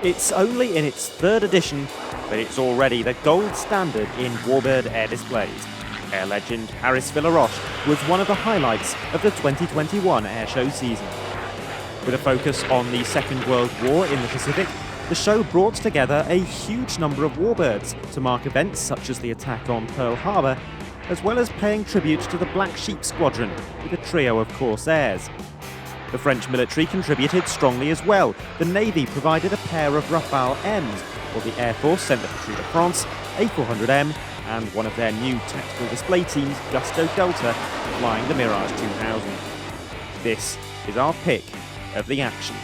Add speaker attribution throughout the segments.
Speaker 1: It's only in its third edition, but it's already the gold standard in warbird air displays. Air legend Paris Villaroche was one of the highlights of the 2021 airshow season. With a focus on the Second World War in the Pacific, the show brought together a huge number of warbirds to mark events such as the attack on Pearl Harbor, as well as paying tribute to the Black Sheep Squadron with a trio of Corsairs. The French military contributed strongly as well. The Navy provided a pair of Rafale M's, while the Air Force sent the Patrouille de France, A400M, and one of their new tactical display teams, Gusto Delta, flying the Mirage 2000. This is our pick of the action.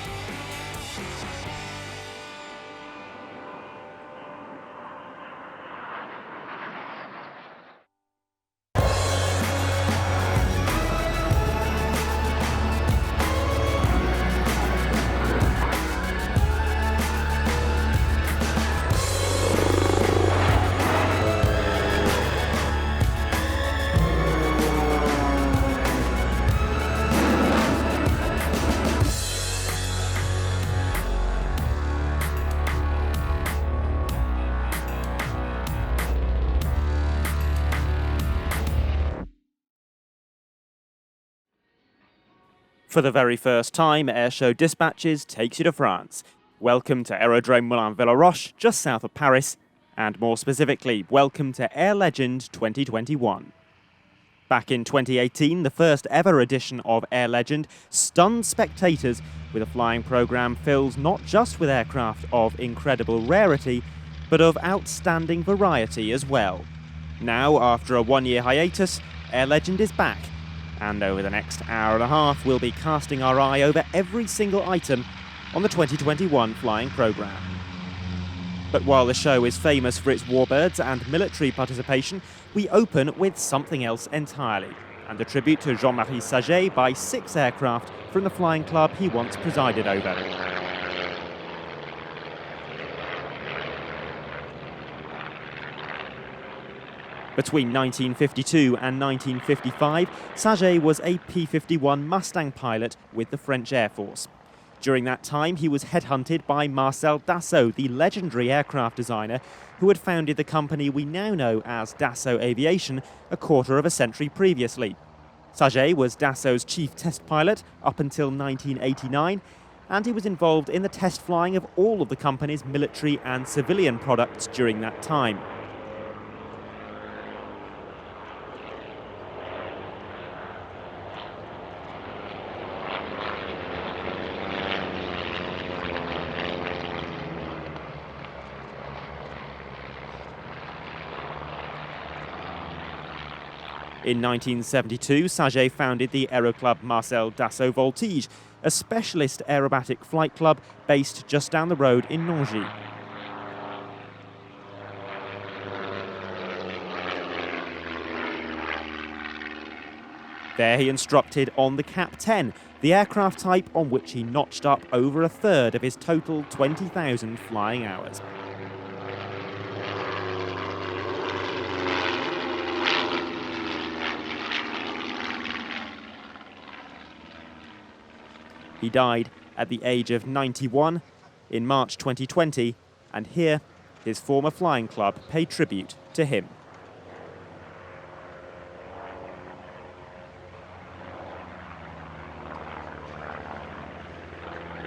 Speaker 1: For the very first time, Airshow Dispatches takes you to France. Welcome to Aerodrome Moulin Villaroche, just south of Paris, and more specifically, welcome to Air Legend 2021. Back in 2018, the first ever edition of Air Legend stunned spectators with a flying programme filled not just with aircraft of incredible rarity, but of outstanding variety as well. Now, after a one-year hiatus, Air Legend is back. And over the next hour and a half, we'll be casting our eye over every single item on the 2021 flying programme. But while the show is famous for its warbirds and military participation, we open with something else entirely, and a tribute to JeanMarie Sajay by 6 aircraft from the flying club he once presided over. Between 1952 and 1955, Sajay was a P-51 Mustang pilot with the French Air Force. During that time, he was headhunted by Marcel Dassault, the legendary aircraft designer who had founded the company we now know as Dassault Aviation a quarter of a century previously. Sajay was Dassault's chief test pilot up until 1989, and he was involved in the test flying of all of the company's military and civilian products during that time. In 1972, Sajay founded the aero club Marcel Dassault Voltige, a specialist aerobatic flight club based just down the road in Nangy. There he instructed on the Cap 10, the aircraft type on which he notched up over a third of his total 20,000 flying hours. He died at the age of 91 in March 2020, and here, his former flying club paid tribute to him.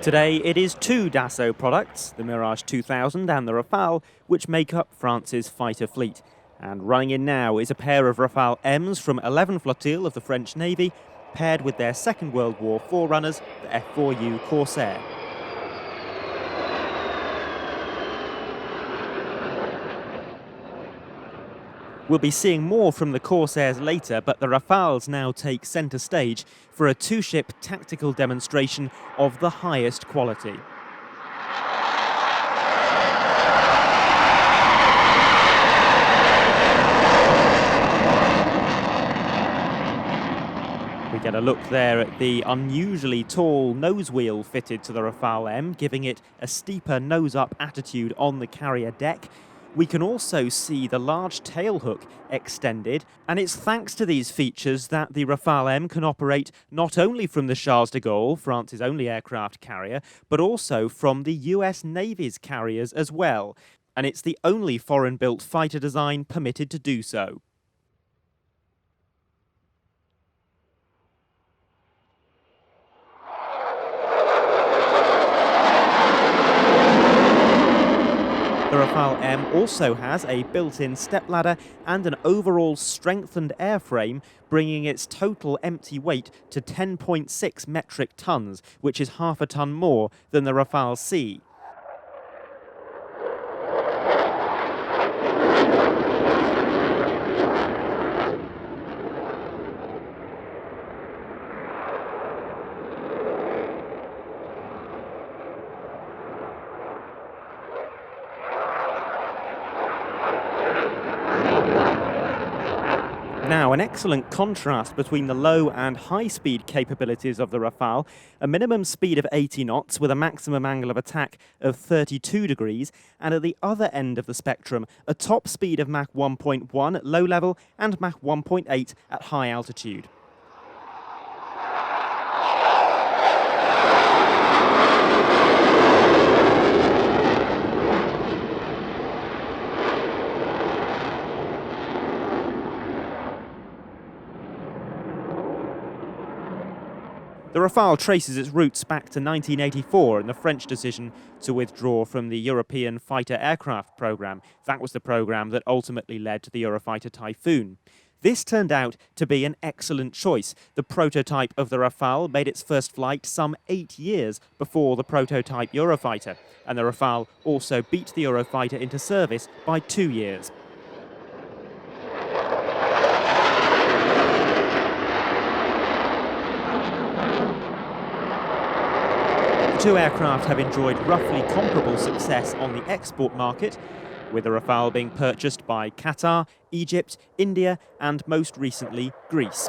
Speaker 1: Today, it is 2 Dassault products, the Mirage 2000 and the Rafale, which make up France's fighter fleet. And running in now is a pair of Rafale M's from 11 Flotille of the French Navy, paired with their Second World War forerunners, the F4U Corsairs. We'll be seeing more from the Corsairs later, but the Rafales now take centre stage for a 2-ship tactical demonstration of the highest quality. We get a look there at the unusually tall nose wheel fitted to the Rafale M, giving it a steeper nose-up attitude on the carrier deck. We can also see the large tailhook extended, and it's thanks to these features that the Rafale M can operate not only from the Charles de Gaulle, France's only aircraft carrier, but also from the US Navy's carriers as well. And it's the only foreign-built fighter design permitted to do so. The Rafale M also has a built-in stepladder and an overall strengthened airframe, bringing its total empty weight to 10.6 metric tons, which is half a ton more than the Rafale C. Now, an excellent contrast between the low and high speed capabilities of the Rafale, a minimum speed of 80 knots with a maximum angle of attack of 32 degrees, and at the other end of the spectrum, a top speed of Mach 1.1 at low level and Mach 1.8 at high altitude. The Rafale traces its roots back to 1984 and the French decision to withdraw from the European fighter aircraft program. That was the program that ultimately led to the Eurofighter Typhoon. This turned out to be an excellent choice. The prototype of the Rafale made its first flight some 8 years before the prototype Eurofighter, and the Rafale also beat the Eurofighter into service by 2 years. The two aircraft have enjoyed roughly comparable success on the export market, with the Rafale being purchased by Qatar, Egypt, India, and most recently, Greece.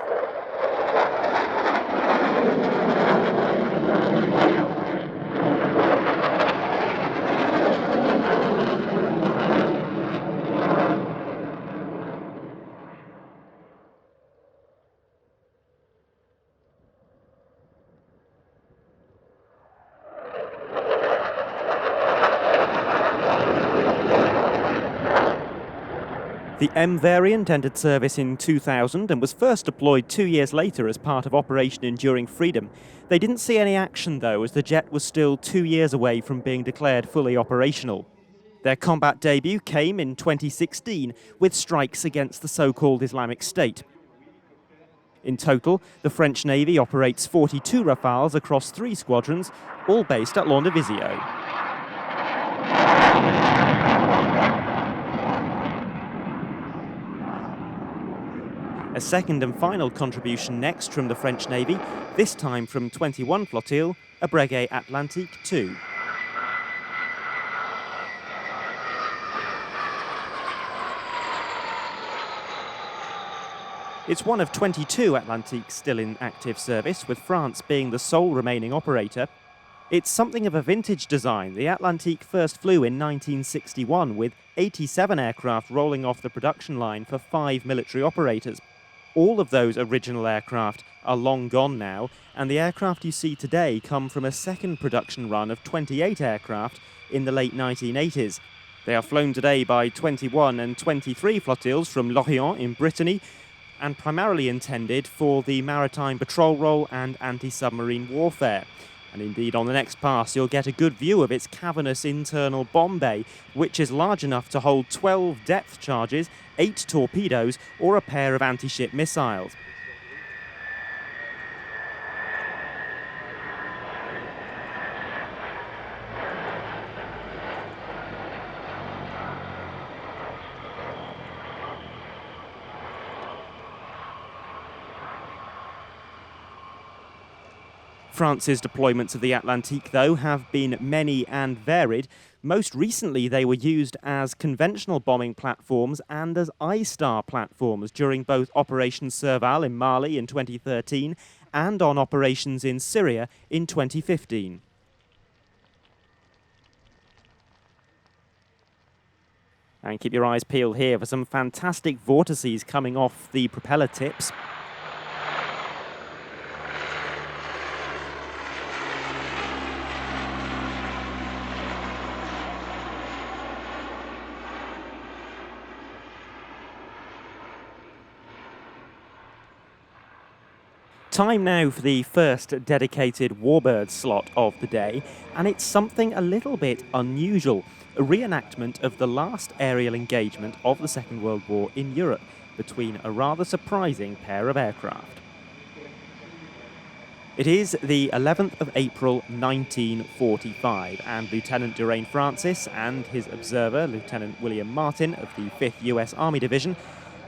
Speaker 1: The M variant entered service in 2000 and was first deployed 2 years later as part of Operation Enduring Freedom. They didn't see any action though, as the jet was still 2 years away from being declared fully operational. Their combat debut came in 2016 with strikes against the so-called Islamic State. In total, the French Navy operates 42 Rafales across 3 squadrons, all based at Landivisiau. A second and final contribution next from the French Navy, this time from 21 Flotille, a Breguet Atlantique II. It's one of 22 Atlantiques still in active service, with France being the sole remaining operator. It's something of a vintage design. The Atlantique first flew in 1961, with 87 aircraft rolling off the production line for 5 military operators. All of those original aircraft are long gone now, and the aircraft you see today come from a second production run of 28 aircraft in the late 1980s. They are flown today by 21 and 23 flotilles from Lorient in Brittany, and primarily intended for the maritime patrol role and anti-submarine warfare. And indeed, on the next pass, you'll get a good view of its cavernous internal bomb bay, which is large enough to hold 12 depth charges, 8 torpedoes, or a pair of anti-ship missiles. France's deployments of the Atlantique, though, have been many and varied. Most recently, they were used as conventional bombing platforms and as I-Star platforms during both Operation Serval in Mali in 2013 and on operations in Syria in 2015. And keep your eyes peeled here for some fantastic vortices coming off the propeller tips. Time now for the first dedicated warbird slot of the day, and it's something a little bit unusual, a reenactment of the last aerial engagement of the Second World War in Europe between a rather surprising pair of aircraft. It is the 11th of April 1945, and Lieutenant Durain Francis and his observer, Lieutenant William Martin of the 5th US Army Division,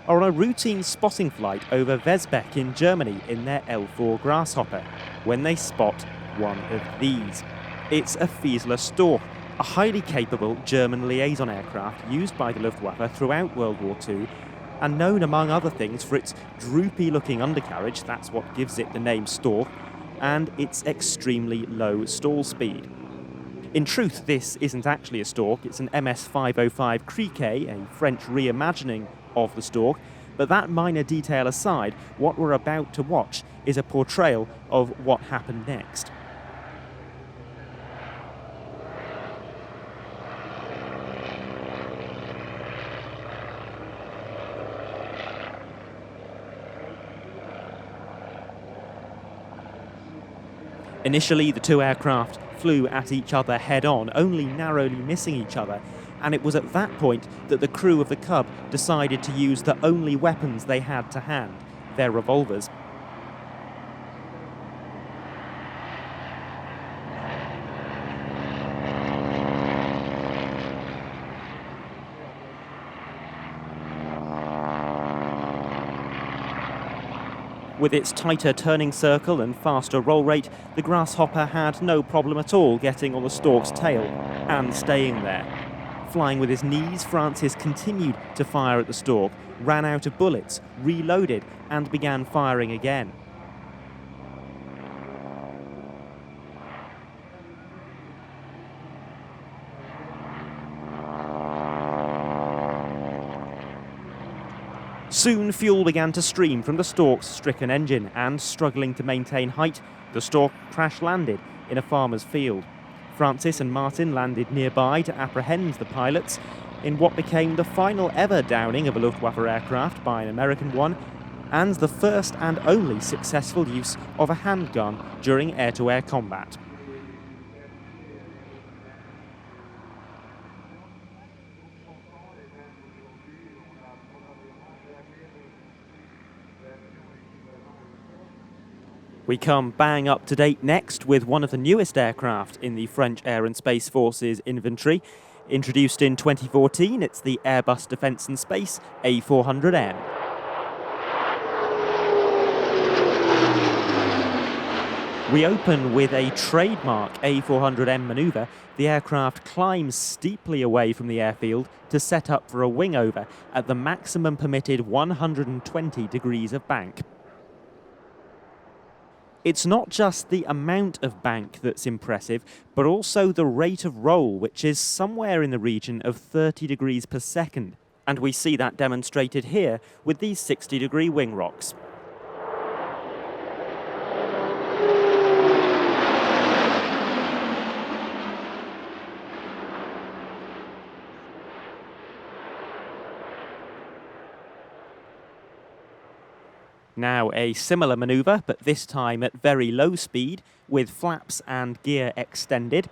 Speaker 1: are on a routine spotting flight over Wesbeck in Germany in their L4 Grasshopper, when they spot one of these. It's a Fieseler Storch, a highly capable German liaison aircraft used by the Luftwaffe throughout World War II, and known among other things for its droopy-looking undercarriage, that's what gives it the name Storch, and its extremely low stall speed. In truth, this isn't actually a Storch, it's an MS-505 Criquet, a French reimagining of the Storch, but that minor detail aside, what we're about to watch is a portrayal of what happened next. Initially, the two aircraft flew at each other head-on, only narrowly missing each other, and it was at that point that the crew of the Cub decided to use the only weapons they had to hand, their revolvers. With its tighter turning circle and faster roll rate, the Grasshopper had no problem at all getting on the Storch's tail and staying there. Flying with his knees, Francis continued to fire at the Storch, ran out of bullets, reloaded, and began firing again. Soon, fuel began to stream from the Storch's stricken engine, and struggling to maintain height, the Storch crash-landed in a farmer's field. Francis and Martin landed nearby to apprehend the pilots in what became the final ever downing of a Luftwaffe aircraft by an American one, and the first and only successful use of a handgun during air-to-air combat. We come bang up to date next with one of the newest aircraft in the French Air and Space Forces inventory. Introduced in 2014, it's the Airbus Defence and Space A400M. We open with a trademark A400M manoeuvre. The aircraft climbs steeply away from the airfield to set up for a wing-over at the maximum permitted 120 degrees of bank. It's not just the amount of bank that's impressive, but also the rate of roll, which is somewhere in the region of 30 degrees per second. And we see that demonstrated here with these 60-degree wing rocks. Now a similar manoeuvre, but this time at very low speed, with flaps and gear extended.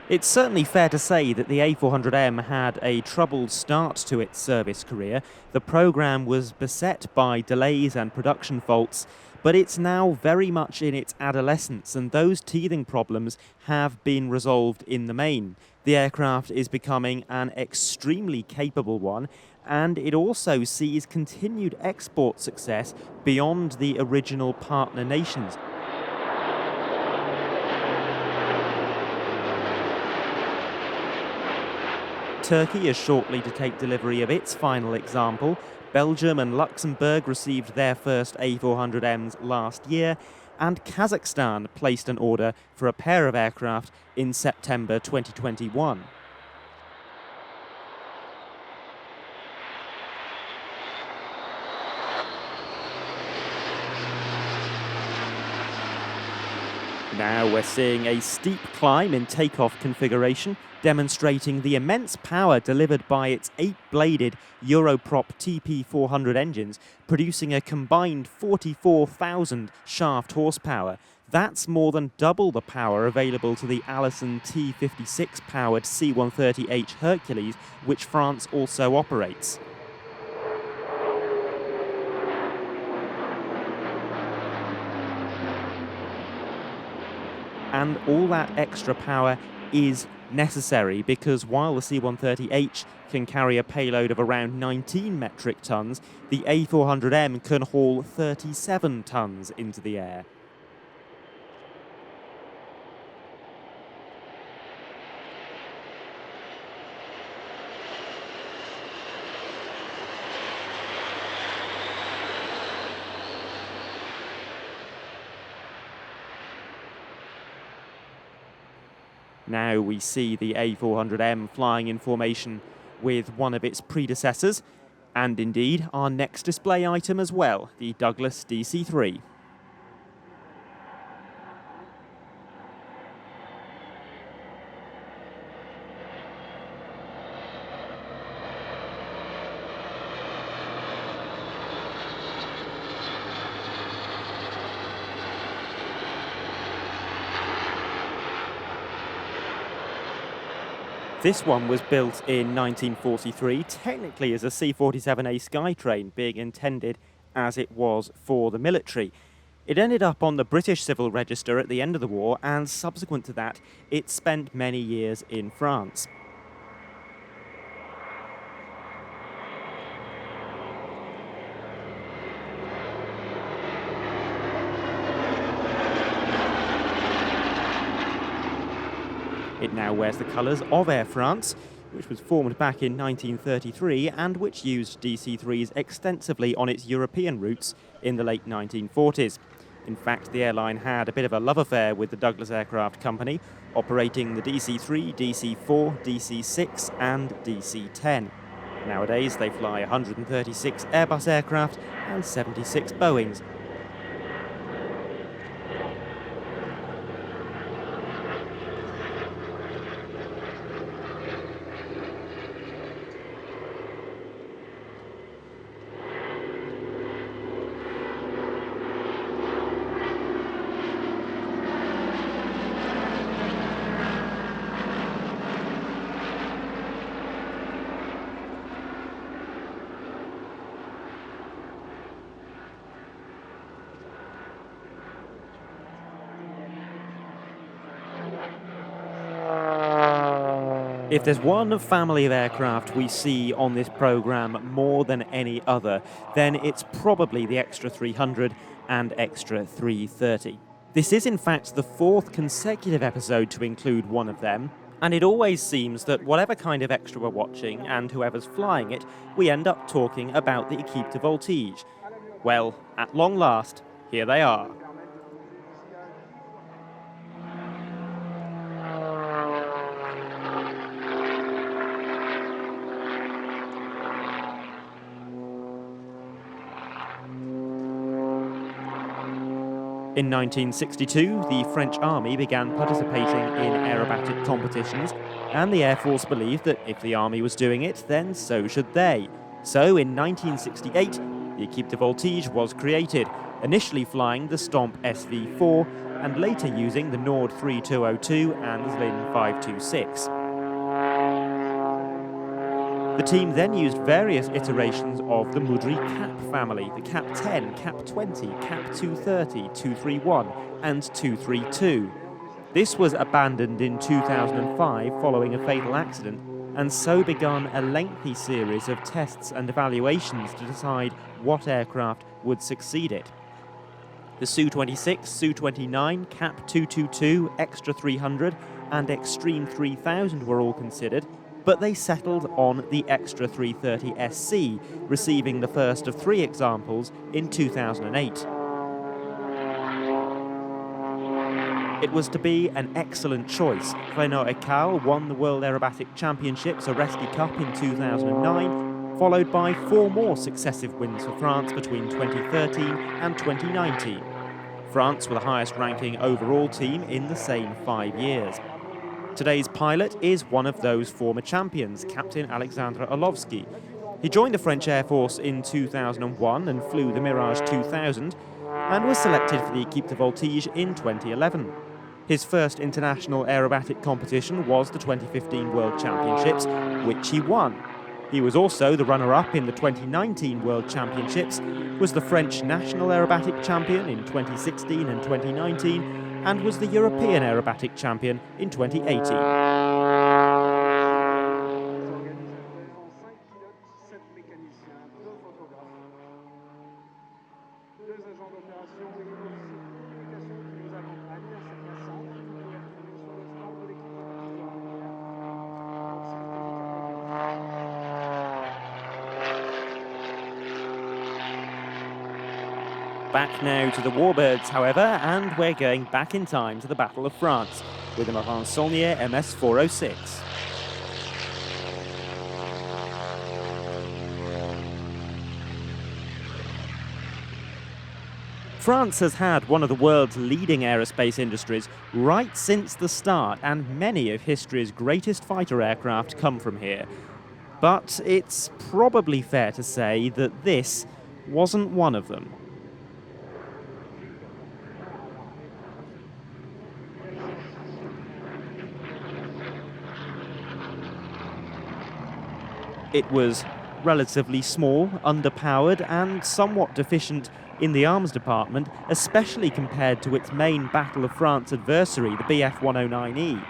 Speaker 1: It's certainly fair to say that the A400M had a troubled start to its service career. The programme was beset by delays and production faults, but it's now very much in its adolescence, and those teething problems have been resolved in the main. The aircraft is becoming an extremely capable one, and it also sees continued export success beyond the original partner nations. Turkey is shortly to take delivery of its final example. Belgium and Luxembourg received their first A400Ms last year, and Kazakhstan placed an order for a pair of aircraft in September 2021. Now we're seeing a steep climb in takeoff configuration, demonstrating the immense power delivered by its 8-bladed Europrop TP400 engines, producing a combined 44,000 shaft horsepower. That's more than double the power available to the Allison T56-powered C-130H Hercules, which France also operates. And all that extra power is necessary because while the C-130H can carry a payload of around 19 metric tons, the A400M can haul 37 tons into the air. Now we see the A400M flying in formation with one of its predecessors, and indeed our next display item as well, the Douglas DC-3. This one was built in 1943, technically as a C-47A Skytrain, being intended as it was for the military. It ended up on the British Civil Register at the end of the war, and subsequent to that, it spent many years in France. It now wears the colours of Air France, which was formed back in 1933 and which used DC-3s extensively on its European routes in the late 1940s. In fact, the airline had a bit of a love affair with the Douglas Aircraft Company, operating the DC-3, DC-4, DC-6 and DC-10. Nowadays, they fly 136 Airbus aircraft and 76 Boeings. If there's one family of aircraft we see on this programme more than any other, then it's probably the Extra 300 and Extra 330. This is in fact the fourth consecutive episode to include one of them, and it always seems that whatever kind of extra we're watching and whoever's flying it, we end up talking about the Équipe de Voltige. Well, at long last, here they are. In 1962, the French army began participating in aerobatic competitions, and the Air Force believed that if the army was doing it, then so should they. So in 1968, the Équipe de Voltige was created, initially flying the Stomp SV4, and later using the Nord 3202 and the Zlin 526. The team then used various iterations of the Moudry Cap family, the Cap 10, Cap 20, Cap 230, 231 and 232. This was abandoned in 2005 following a fatal accident, and so began a lengthy series of tests and evaluations to decide what aircraft would succeed it. The Su-26, Su-29, Cap 222, Extra 300 and Extreme 3000 were all considered, but they settled on the Extra 330 SC, receiving the first of 3 examples in 2008. It was to be an excellent choice. Renault Ecal won the World Aerobatic Championships Oreski Cup in 2009, followed by 4 more successive wins for France between 2013 and 2019. France were the highest ranking overall team in the same 5 years. Today's pilot is one of those former champions, Captain Alexandre Orlovsky. He joined the French Air Force in 2001 and flew the Mirage 2000 and was selected for the Équipe de Voltige in 2011. His first international aerobatic competition was the 2015 World Championships, which he won. He was also the runner-up in the 2019 World Championships, was the French national aerobatic champion in 2016 and 2019, and was the European aerobatic champion in 2018. Back now to the warbirds, however, and we're going back in time to the Battle of France with the Marin Saulnier MS-406. France has had one of the world's leading aerospace industries right since the start, and many of history's greatest fighter aircraft come from here. But it's probably fair to say that this wasn't one of them. It was relatively small, underpowered, and somewhat deficient in the arms department, especially compared to its main Battle of France adversary, the Bf-109E.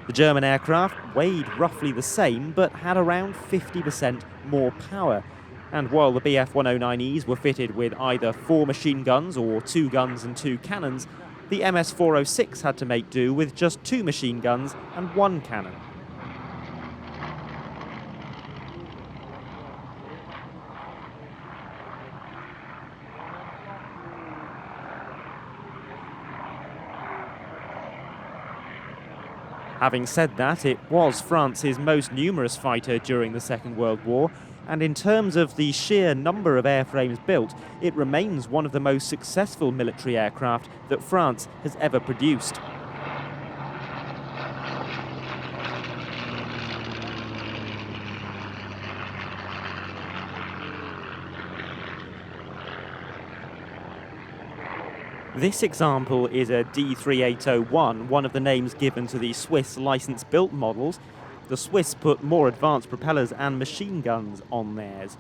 Speaker 1: The German aircraft weighed roughly the same, but had around 50% more power. And while the Bf-109Es were fitted with either 4 machine guns or 2 guns and 2 cannons, the MS-406 had to make do with just 2 machine guns and 1 cannon. Having said that, it was France's most numerous fighter during the Second World War, and in terms of the sheer number of airframes built, it remains one of the most successful military aircraft that France has ever produced. This example is a D3801, one of the names given to the Swiss license-built models. The Swiss put more advanced propellers and machine guns on theirs.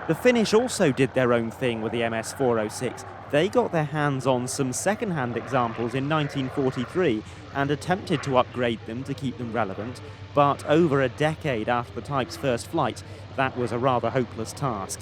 Speaker 1: The Finnish also did their own thing with the MS-406. They got their hands on some second-hand examples in 1943 and attempted to upgrade them to keep them relevant, but over a decade after the type's first flight, that was a rather hopeless task.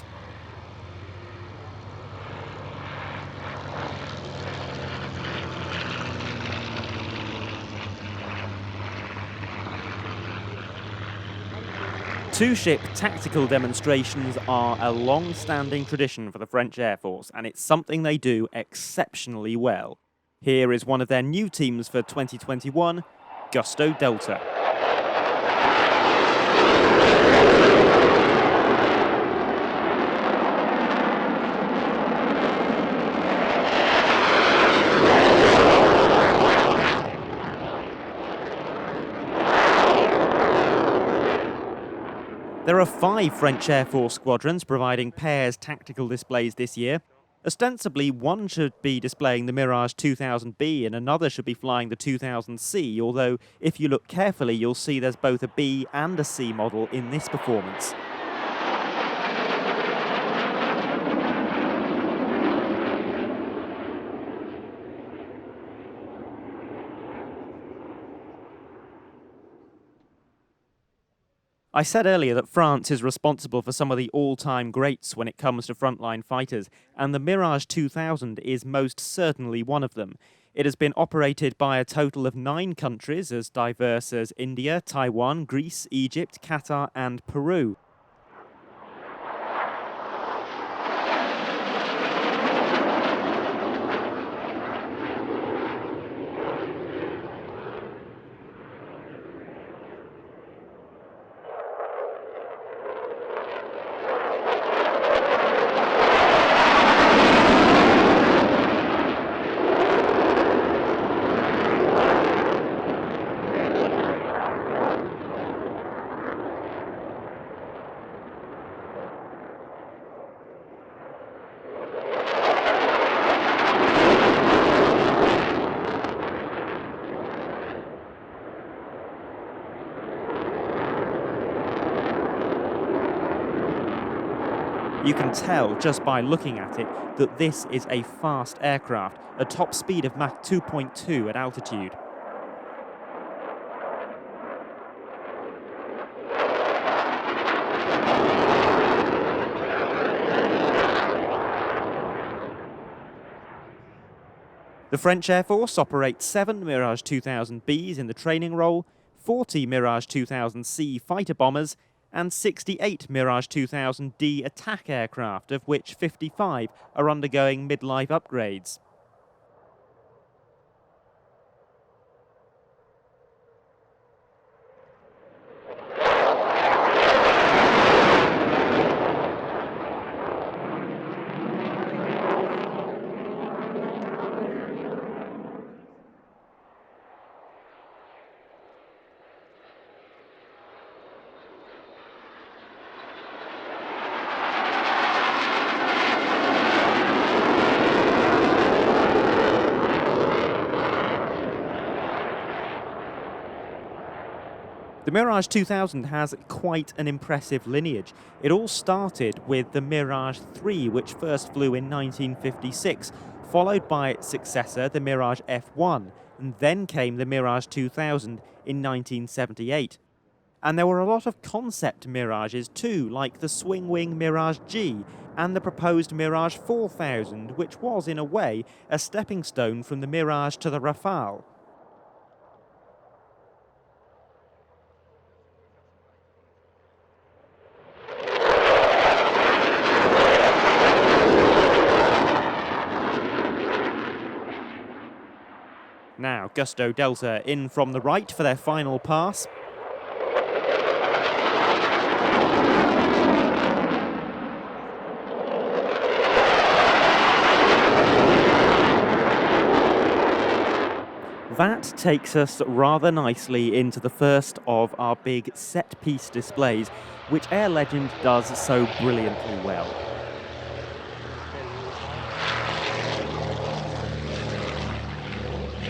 Speaker 1: Two-ship tactical demonstrations are a long-standing tradition for the French Air Force, and it's something they do exceptionally well. Here is one of their new teams for 2021, Gusto Delta. There are 5 French Air Force squadrons providing pairs tactical displays this year. Ostensibly, one should be displaying the Mirage 2000B and another should be flying the 2000C, although if you look carefully you'll see there's both a B and a C model in this performance. I said earlier that France is responsible for some of the all-time greats when it comes to frontline fighters, and the Mirage 2000 is most certainly one of them. It has been operated by a total of 9 countries as diverse as India, Taiwan, Greece, Egypt, Qatar and Peru. You can tell just by looking at it that this is a fast aircraft, a top speed of Mach 2.2 at altitude. The French Air Force operates 7 Mirage 2000Bs in the training role, 40 Mirage 2000C fighter bombers, and 68 Mirage 2000D attack aircraft, of which 55 are undergoing mid-life upgrades. The Mirage 2000 has quite an impressive lineage. It all started with the Mirage 3, which first flew in 1956, followed by its successor, the Mirage F1, and then came the Mirage 2000 in 1978. And there were a lot of concept Mirages too, like the swing-wing Mirage G and the proposed Mirage 4000, which was, in a way, a stepping stone from the Mirage to the Rafale. Now, Gusto Delta in from the right for their final pass. That takes us rather nicely into the first of our big set-piece displays, which Air Legend does so brilliantly well.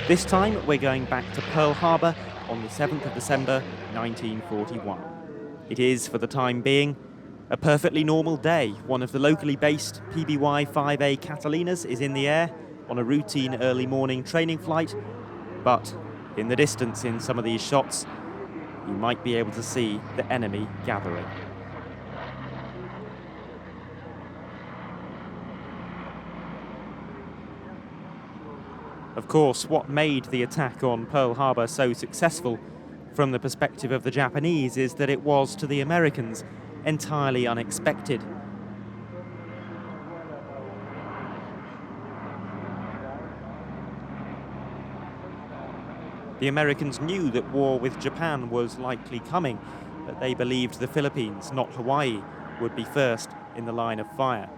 Speaker 1: This time we're going back to Pearl Harbor on the 7th of December 1941. It is, for the time being, a perfectly normal day. One of the locally based PBY-5A Catalinas is in the air on a routine early morning training flight, but in the distance in some of these shots you might be able to see the enemy gathering. Of course, what made the attack on Pearl Harbor so successful from the perspective of the Japanese is that it was, to the Americans, entirely unexpected. The Americans knew that war with Japan was likely coming, but they believed the Philippines, not Hawaii, would be first in the line of fire.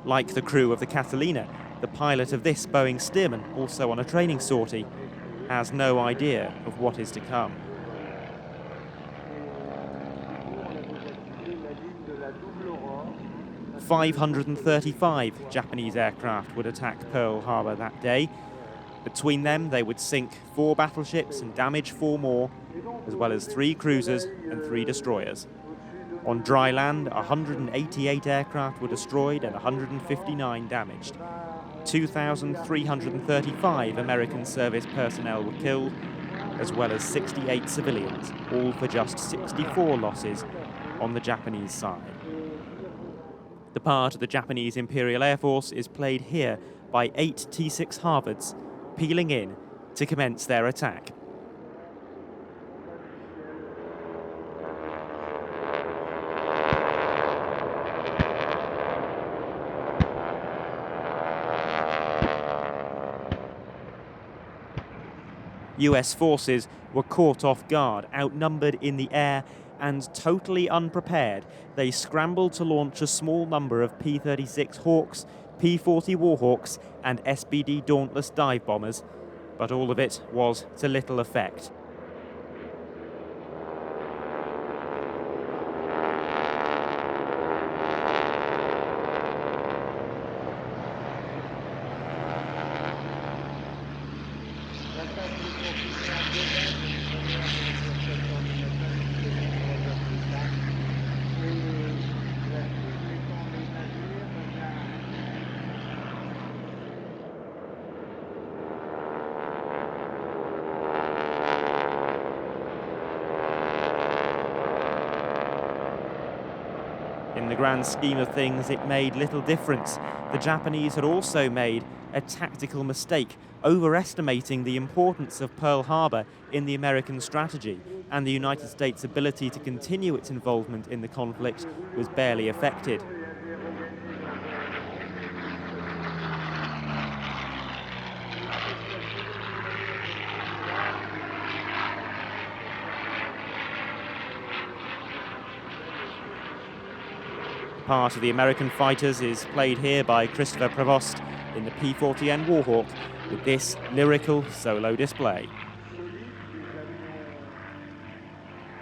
Speaker 1: Like the crew of the Catalina, the pilot of this Boeing Stearman, also on a training sortie, has no idea of what is to come. 535 Japanese aircraft would attack Pearl Harbor that day. Between them, they would sink 4 battleships and damage 4 more, as well as 3 cruisers and 3 destroyers. On dry land, 188 aircraft were destroyed and 159 damaged. 2,335 American service personnel were killed, as well as 68 civilians, all for just 64 losses on the Japanese side. The part of the Japanese Imperial Air Force is played here by 8 T-6 Harvards, peeling in to commence their attack. US forces were caught off guard, outnumbered in the air, and totally unprepared. They scrambled to launch a small number of P-36 Hawks, P-40 Warhawks, and SBD Dauntless dive bombers, but all of it was to little effect. In the grand scheme of things, it made little difference. The Japanese had also made a tactical mistake, overestimating the importance of Pearl Harbor in the American strategy, and the United States' ability to continue its involvement in the conflict was barely affected. Part of the American fighters is played here by Christopher Prevost in the P-40N Warhawk with this lyrical solo display.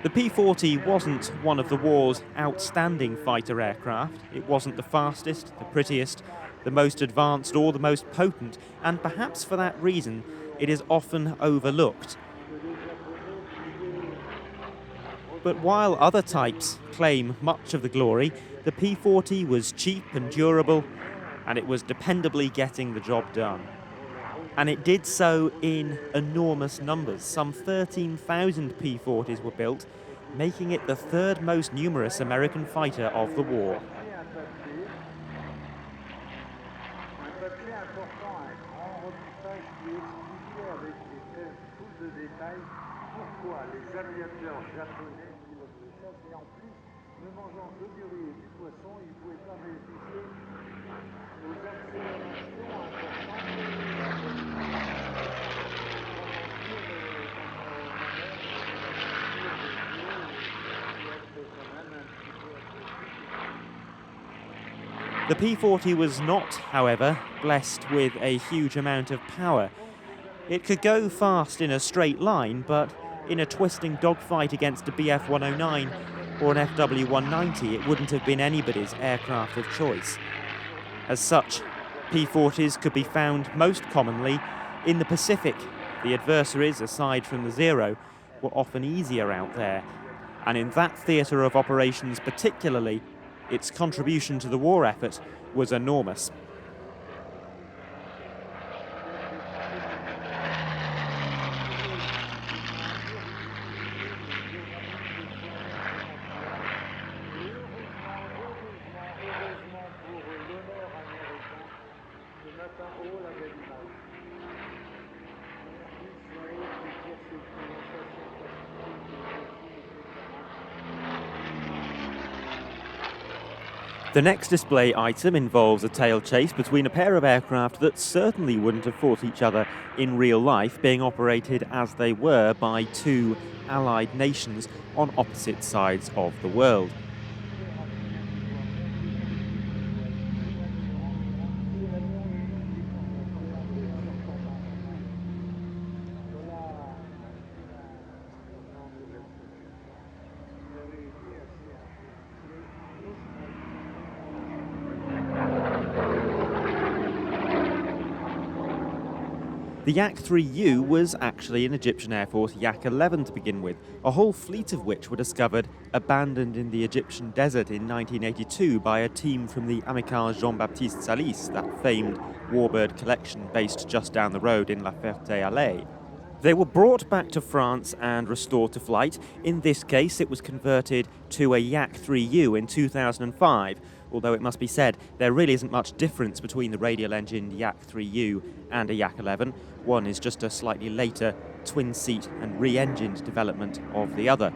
Speaker 1: The P-40 wasn't one of the war's outstanding fighter aircraft. It wasn't the fastest, the prettiest, the most advanced or the most potent, and perhaps for that reason it is often overlooked. But while other types claim much of the glory, the P-40 was cheap and durable, and it was dependably getting the job done. And it did so in enormous numbers. Some 13,000 P-40s were built, making it the third most numerous American fighter of the war. The P-40 was not, however, blessed with a huge amount of power. It could go fast in a straight line, but in a twisting dogfight against a Bf-109 or an FW-190, it wouldn't have been anybody's aircraft of choice. As such, P-40s could be found most commonly in the Pacific. The adversaries, aside from the Zero, were often easier out there, and in that theatre of operations particularly, its contribution to the war effort was enormous. The next display item involves a tail chase between a pair of aircraft that certainly wouldn't have fought each other in real life, being operated as they were by two allied nations on opposite sides of the world. The Yak-3U was actually an Egyptian Air Force Yak-11 to begin with, a whole fleet of which were discovered abandoned in the Egyptian desert in 1982 by a team from the Amical Jean-Baptiste Salis, that famed warbird collection based just down the road in La Ferté-Alais. They were brought back to France and restored to flight. In this case, it was converted to a Yak-3U in 2005, although it must be said there really isn't much difference between the radial-engined Yak-3U and a Yak-11. One is just a slightly later twin-seat and re-engined development of the other.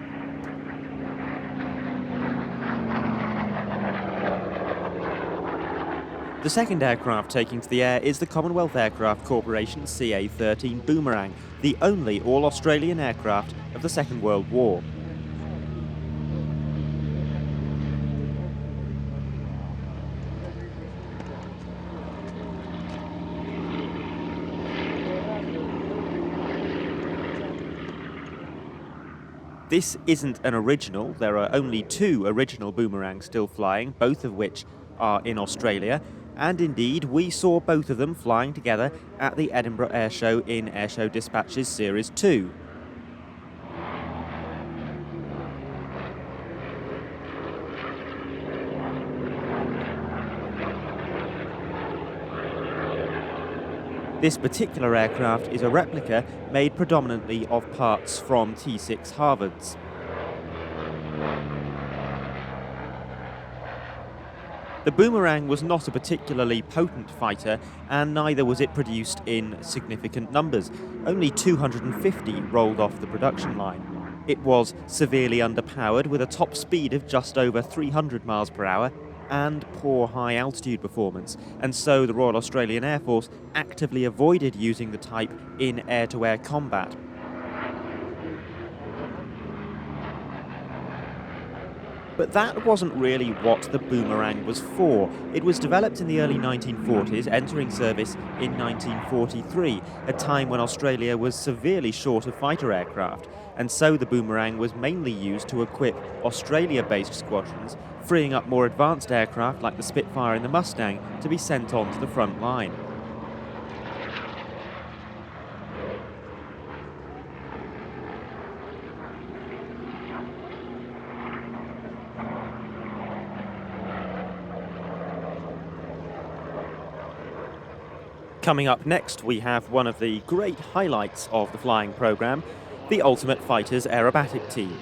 Speaker 1: The second aircraft taking to the air is the Commonwealth Aircraft Corporation CA-13 Boomerang, the only all-Australian aircraft of the Second World War. This isn't an original. There are only 2 original Boomerangs still flying, both of which are in Australia. And indeed, we saw both of them flying together at the Edinburgh Airshow in Airshow Dispatches Series 2. This particular aircraft is a replica made predominantly of parts from T6 Harvards. The Boomerang was not a particularly potent fighter, and neither was it produced in significant numbers. Only 250 rolled off the production line. It was severely underpowered with a top speed of just over 300 miles per hour and poor high altitude performance, and so the Royal Australian Air Force actively avoided using the type in air-to-air combat. But that wasn't really what the Boomerang was for. It was developed in the early 1940s, entering service in 1943, a time when Australia was severely short of fighter aircraft, and so the Boomerang was mainly used to equip Australia-based squadrons, freeing up more advanced aircraft like the Spitfire and the Mustang to be sent on to the front line. Coming up next, we have one of the great highlights of the flying programme, the Ultimate Fighters Aerobatic Team.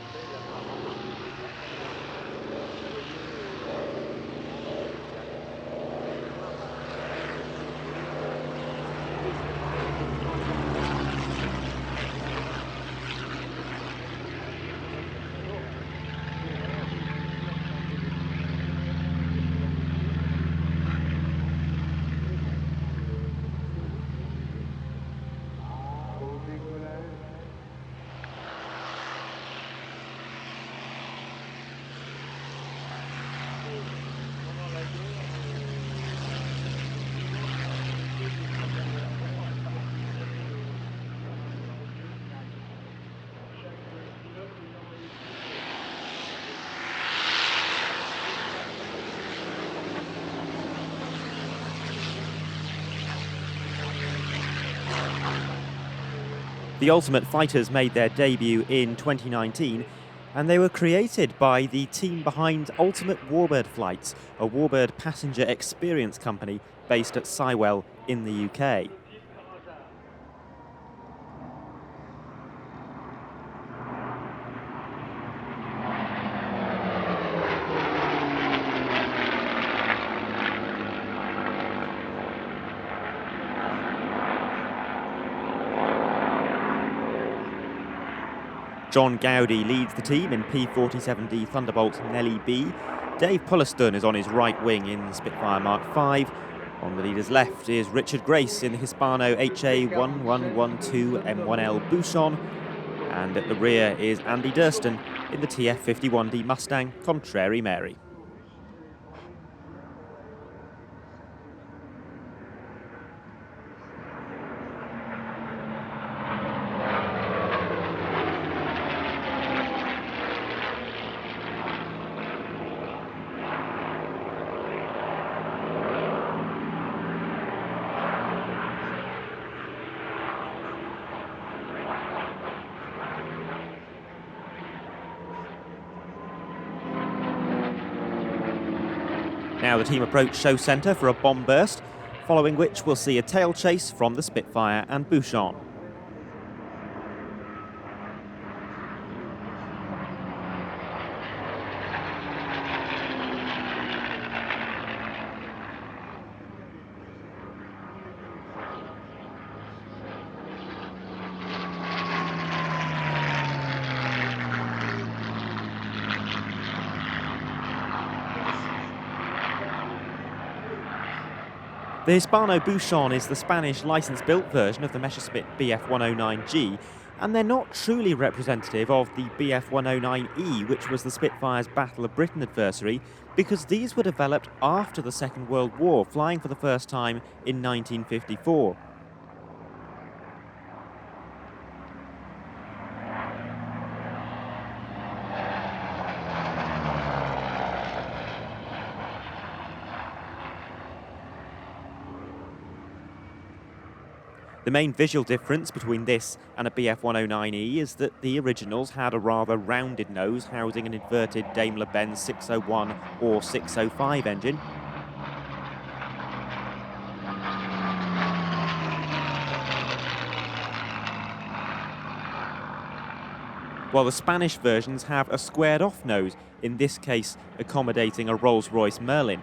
Speaker 1: The Ultimate Fighters made their debut in 2019, and they were created by the team behind Ultimate Warbird Flights, a warbird passenger experience company based at Sywell in the UK. John Gowdy leads the team in P-47D Thunderbolt Nelly B. Dave Pulliston is on his right wing in the Spitfire Mark V. On the leader's left is Richard Grace in the Hispano HA1112 M1L Bouchon. And at the rear is Andy Durston in the TF-51D Mustang Contrary Mary. Now the team approach show centre for a bomb burst, following which we'll see a tail chase from the Spitfire and Bouchon. The Hispano-Bouchon is the Spanish license-built version of the Messerschmitt Bf109G, and they're not truly representative of the Bf109E, which was the Spitfire's Battle of Britain adversary, because these were developed after the Second World War, flying for the first time in 1954. The main visual difference between this and a Bf109E is that the originals had a rather rounded nose housing an inverted Daimler-Benz 601 or 605 engine. While the Spanish versions have a squared-off nose, in this case accommodating a Rolls-Royce Merlin.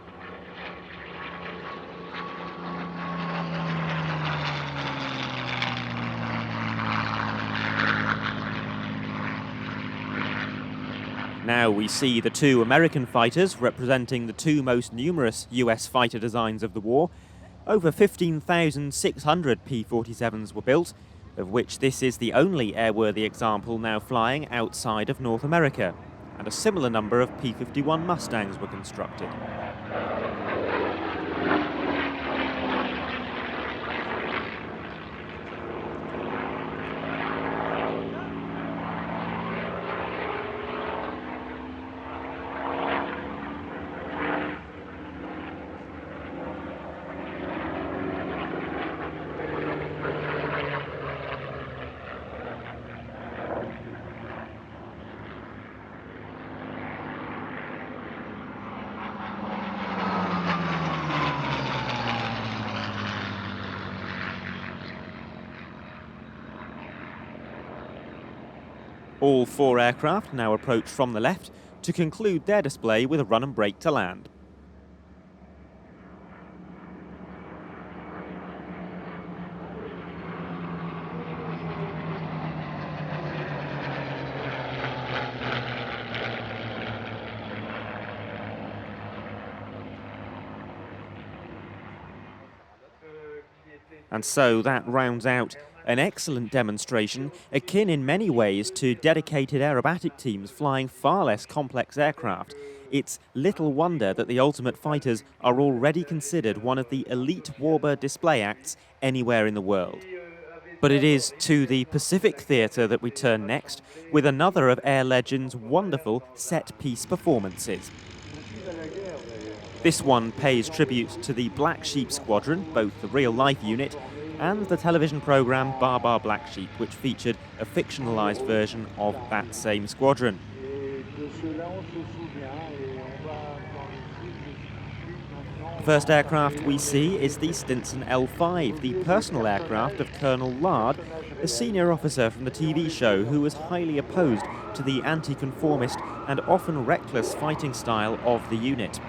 Speaker 1: Now we see the two American fighters representing the two most numerous US fighter designs of the war. Over 15,600 P-47s were built, of which this is the only airworthy example now flying outside of North America, and a similar number of P-51 Mustangs were constructed. All four aircraft now approach from the left to conclude their display with a run and brake to land. And so that rounds out an excellent demonstration, akin in many ways to dedicated aerobatic teams flying far less complex aircraft. It's little wonder that the Ultimate Fighters are already considered one of the elite warbird display acts anywhere in the world. But it is to the Pacific Theatre that we turn next, with another of Air Legend's wonderful set-piece performances. This one pays tribute to the Black Sheep Squadron, both the real-life unit and the television programme Bar Bar Black Sheep, which featured a fictionalised version of that same squadron. The first aircraft we see is the Stinson L5, the personal aircraft of Colonel Lard, a senior officer from the TV show who was highly opposed to the anti-conformist and often reckless fighting style of the unit.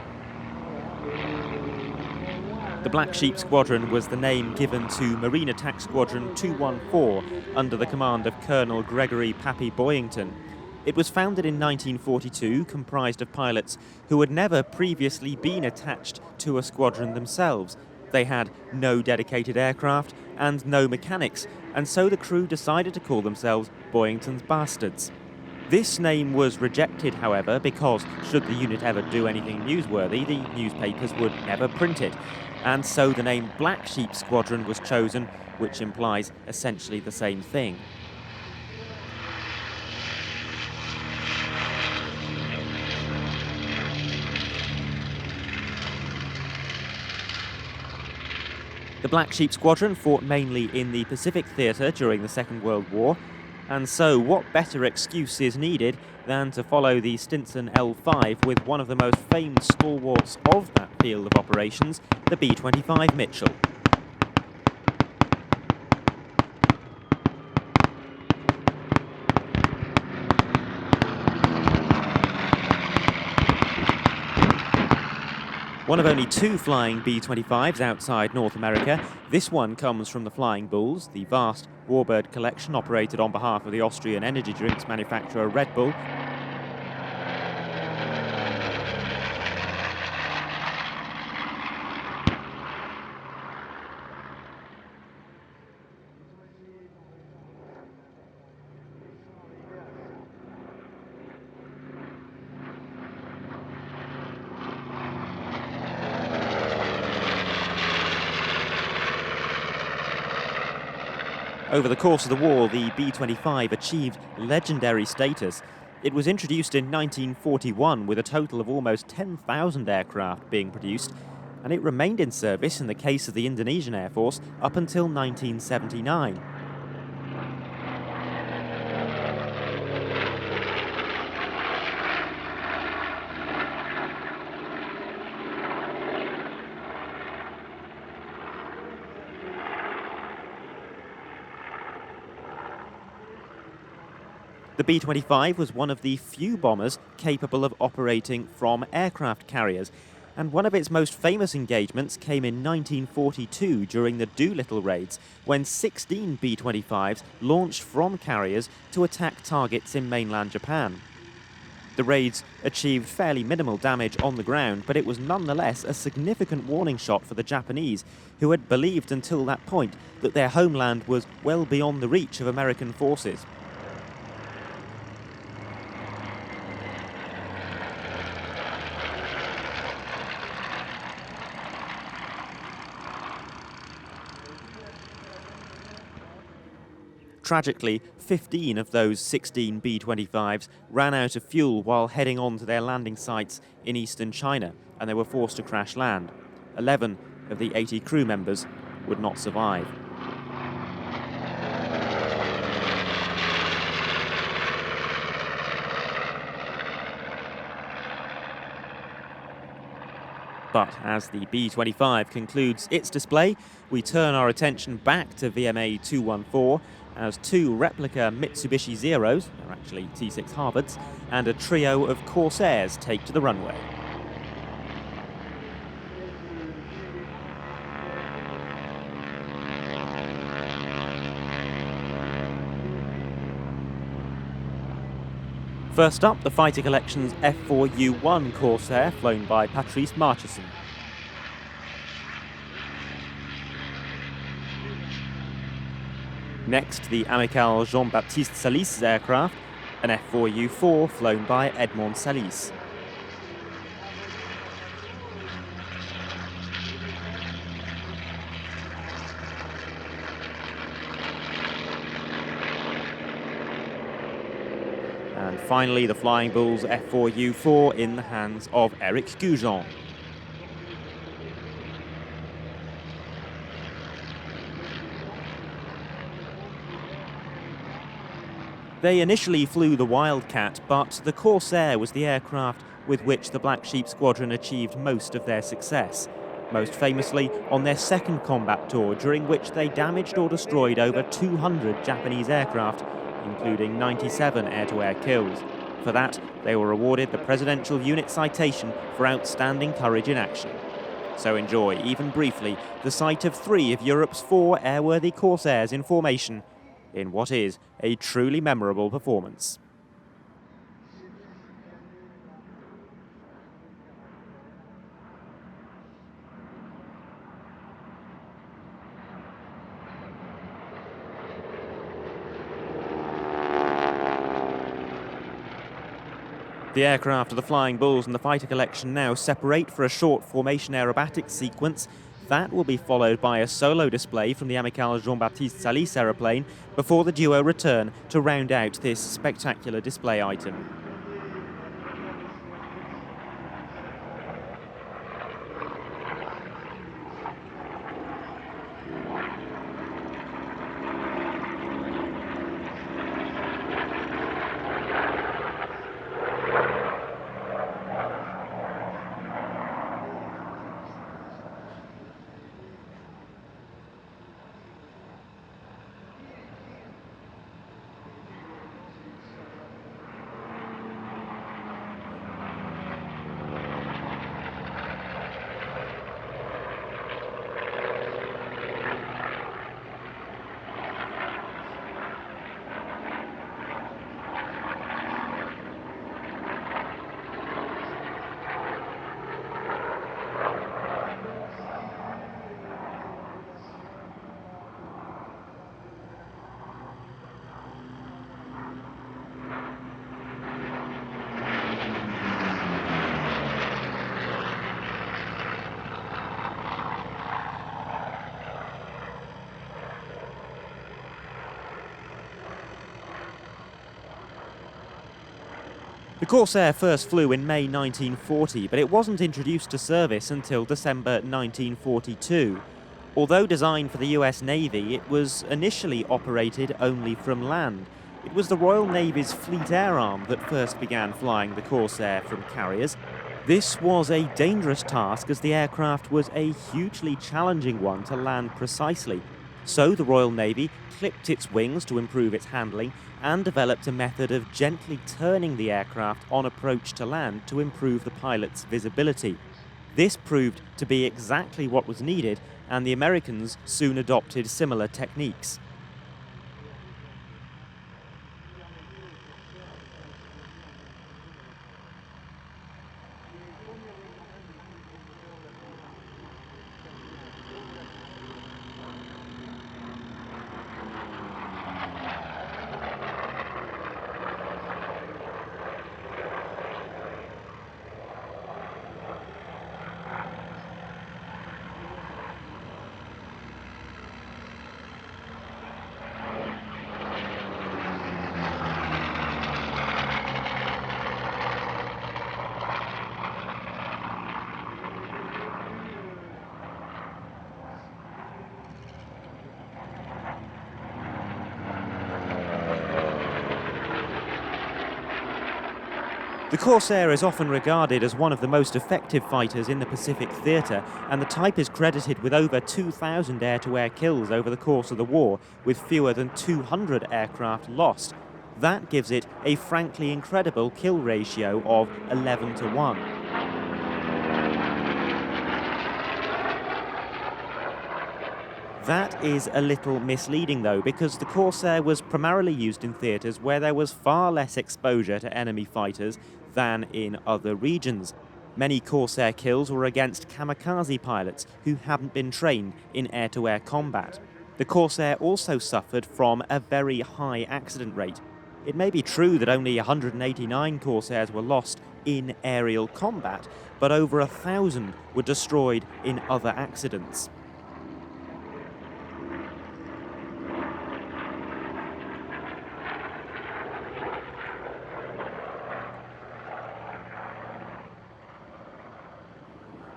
Speaker 1: The Black Sheep Squadron was the name given to Marine Attack Squadron 214 under the command of Colonel Gregory Pappy Boyington. It was founded in 1942, comprised of pilots who had never previously been attached to a squadron themselves. They had no dedicated aircraft and no mechanics, and so the crew decided to call themselves Boyington's Bastards. This name was rejected, however, because should the unit ever do anything newsworthy, the newspapers would never print it. And so the name Black Sheep Squadron was chosen, which implies essentially the same thing. The Black Sheep Squadron fought mainly in the Pacific Theatre during the Second World War. And so what better excuse is needed than to follow the Stinson L5 with one of the most famed stalwarts of that field of operations, the B25 Mitchell. One of only two flying B-25s outside North America, this one comes from the Flying Bulls, the vast warbird collection operated on behalf of the Austrian energy drinks manufacturer Red Bull. Over the course of the war, the B-25 achieved legendary status. It was introduced in 1941 with a total of almost 10,000 aircraft being produced, and it remained in service in the case of the Indonesian Air Force up until 1979. The B-25 was one of the few bombers capable of operating from aircraft carriers, and one of its most famous engagements came in 1942 during the Doolittle raids, when 16 B-25s launched from carriers to attack targets in mainland Japan. The raids achieved fairly minimal damage on the ground, but it was nonetheless a significant warning shot for the Japanese, who had believed until that point that their homeland was well beyond the reach of American forces. Tragically, 15 of those 16 B-25s ran out of fuel while heading on to their landing sites in eastern China, and they were forced to crash land. 11 of the 80 crew members would not survive. But as the B-25 concludes its display, we turn our attention back to VMA 214 as two replica Mitsubishi Zeros, they're actually T6 Harvards, and a trio of Corsairs take to the runway. First up, the Fighter Collection's F4U Corsair, flown by Patrice Marchesson. Next, the Amical Jean-Baptiste Salis aircraft, an F4U-4 flown by Edmond Salis. And finally, the Flying Bulls F4U-4 in the hands of Eric Goujon. They initially flew the Wildcat, but the Corsair was the aircraft with which the Black Sheep Squadron achieved most of their success, most famously on their second combat tour, during which they damaged or destroyed over 200 Japanese aircraft, including 97 air-to-air kills. For that, they were awarded the Presidential Unit Citation for outstanding courage in action. So enjoy, even briefly, the sight of 3 of Europe's 4 airworthy Corsairs in formation, in what is a truly memorable performance. The aircraft of the Flying Bulls and the Fighter Collection now separate for a short formation aerobatics sequence. That will be followed by a solo display from the Amical Jean-Baptiste Salis aeroplane before the duo return to round out this spectacular display item. The Corsair first flew in May 1940, but it wasn't introduced to service until December 1942. Although designed for the US Navy, it was initially operated only from land. It was the Royal Navy's Fleet Air Arm that first began flying the Corsair from carriers. This was a dangerous task as the aircraft was a hugely challenging one to land precisely. So the Royal Navy clipped its wings to improve its handling and developed a method of gently turning the aircraft on approach to land to improve the pilot's visibility. This proved to be exactly what was needed, and the Americans soon adopted similar techniques. The Corsair is often regarded as one of the most effective fighters in the Pacific theatre, and the type is credited with over 2,000 air-to-air kills over the course of the war, with fewer than 200 aircraft lost. That gives it a frankly incredible kill ratio of 11-1. That is a little misleading though, because the Corsair was primarily used in theatres where there was far less exposure to enemy fighters than in other regions. Many Corsair kills were against kamikaze pilots who hadn't been trained in air-to-air combat. The Corsair also suffered from a very high accident rate. It may be true that only 189 Corsairs were lost in aerial combat, but over 1,000 were destroyed in other accidents.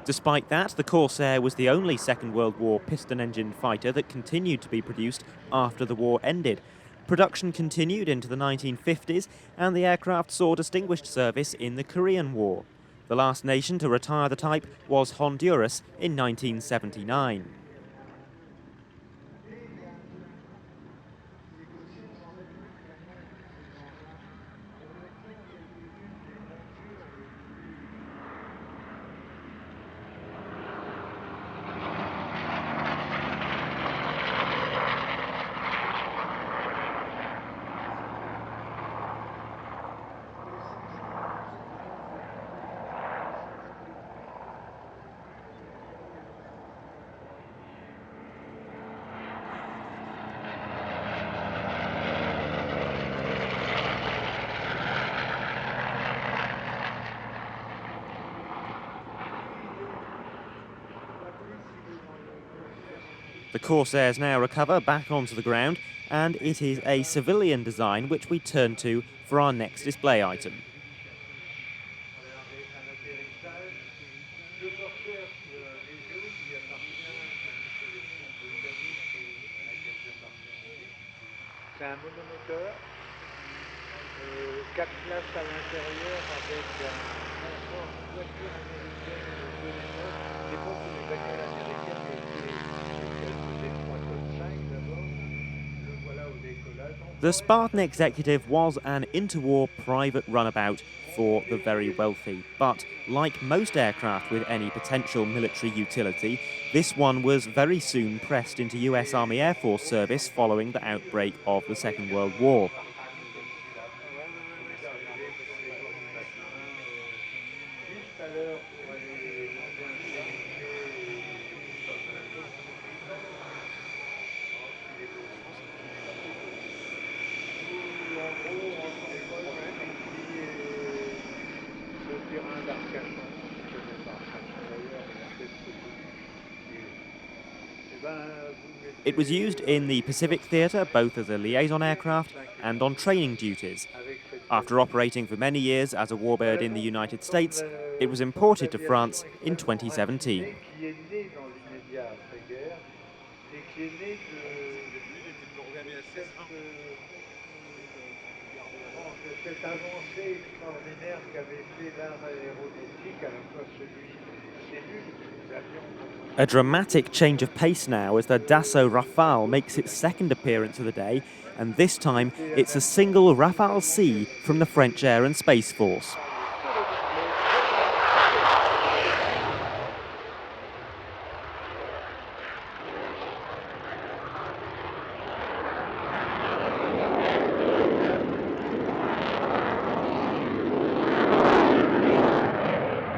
Speaker 1: Despite that, the Corsair was the only Second World War piston-engined fighter that continued to be produced after the war ended. Production continued into the 1950s, and the aircraft saw distinguished service in the Korean War. The last nation to retire the type was Honduras in 1979. The Corsairs now recover back onto the ground, and it is a civilian design which we turn to for our next display item.
Speaker 2: C'est un monomoteur, 4 places à l'intérieur avec un confort de voiture américaine de l'époque où les bagnoles américaines faisaient 3,5 tonnes d'abord. Le voilà au décollage.
Speaker 1: The Spartan Executive was an interwar private runabout for the very wealthy, but like most aircraft with any potential military utility, this one was very soon pressed into US Army Air Force service following the outbreak of the Second World War. It was used in the Pacific Theatre both as a liaison aircraft and on training duties. After operating for many years as a warbird in the United States, it was imported to France in 2017.
Speaker 2: Qui est né dans l'immédiat après-guerre et qui est né de cette avancée extraordinaire qu'avait fait l'art aéronautique, à la fois celui des cellules, des avions.
Speaker 1: A dramatic change of pace now as the Dassault Rafale makes its second appearance of the day, and this time it's a single Rafale C from the French Air and Space Force.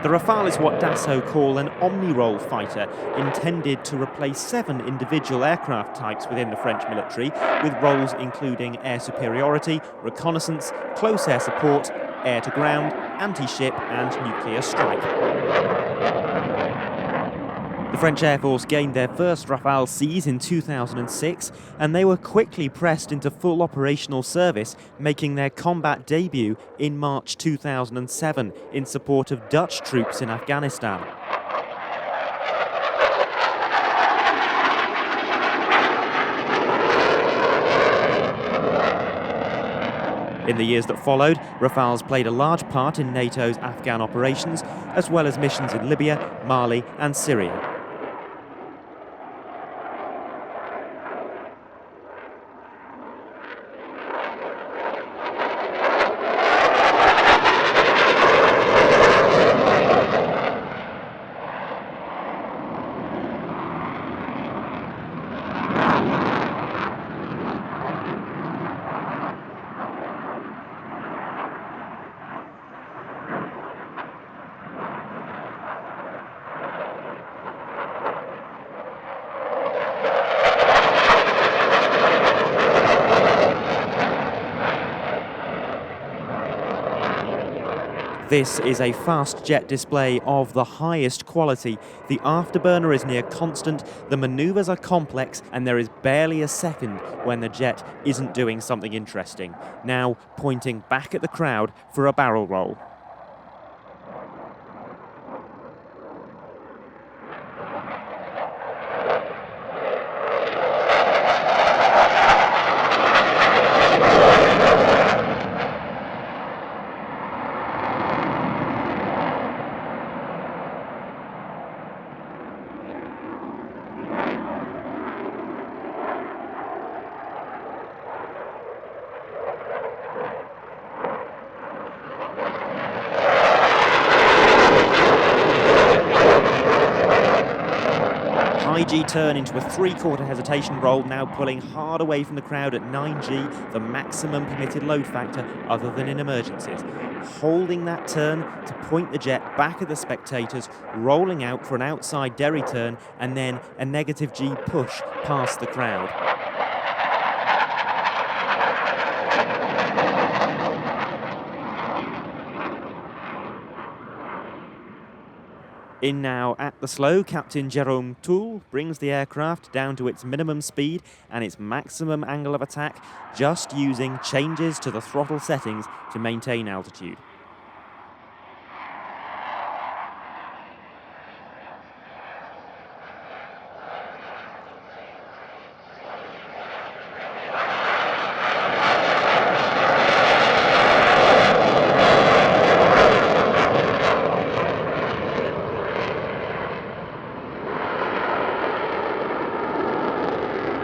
Speaker 1: The Rafale is what Dassault call an omni-role fighter, intended to replace 7 individual aircraft types within the French military, with roles including air superiority, reconnaissance, close air support, air-to-ground, anti-ship and nuclear strike. The French Air Force gained their first Rafale Cs in 2006, and they were quickly pressed into full operational service, making their combat debut in March 2007 in support of Dutch troops in Afghanistan. In the years that followed, Rafales played a large part in NATO's Afghan operations, as well as missions in Libya, Mali and Syria. This is a fast jet display of the highest quality. The afterburner is near constant, the manoeuvres are complex, and there is barely a second when the jet isn't doing something interesting. Now pointing back at the crowd for a barrel roll. High G turn into a 3/4 hesitation roll, now pulling hard away from the crowd at 9G, the maximum permitted load factor other than in emergencies. Holding that turn to point the jet back at the spectators, rolling out for an outside derry turn, and then a -G push past the crowd. In now at the slow, Captain Jérôme Toul brings the aircraft down to its minimum speed and its maximum angle of attack, just using changes to the throttle settings to maintain altitude.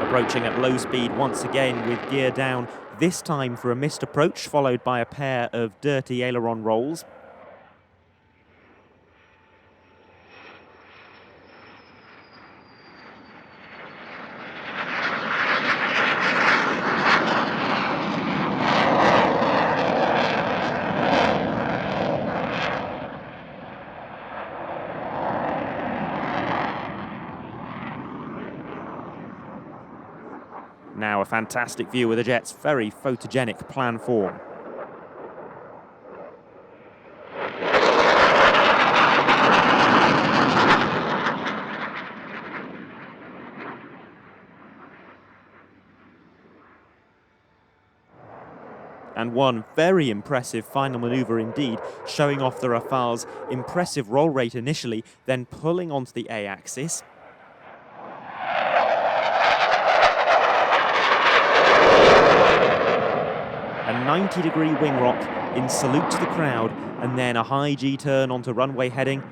Speaker 1: Approaching at low speed once again with gear down, this time for a missed approach followed by a pair of dirty aileron rolls. Now a fantastic view of the jet's very photogenic plan form. and one very impressive final manoeuvre indeed, showing off the Rafale's impressive roll rate initially, then pulling onto the A-axis. A 90-degree wing rock in salute to the crowd, and then a high G-turn onto runway heading.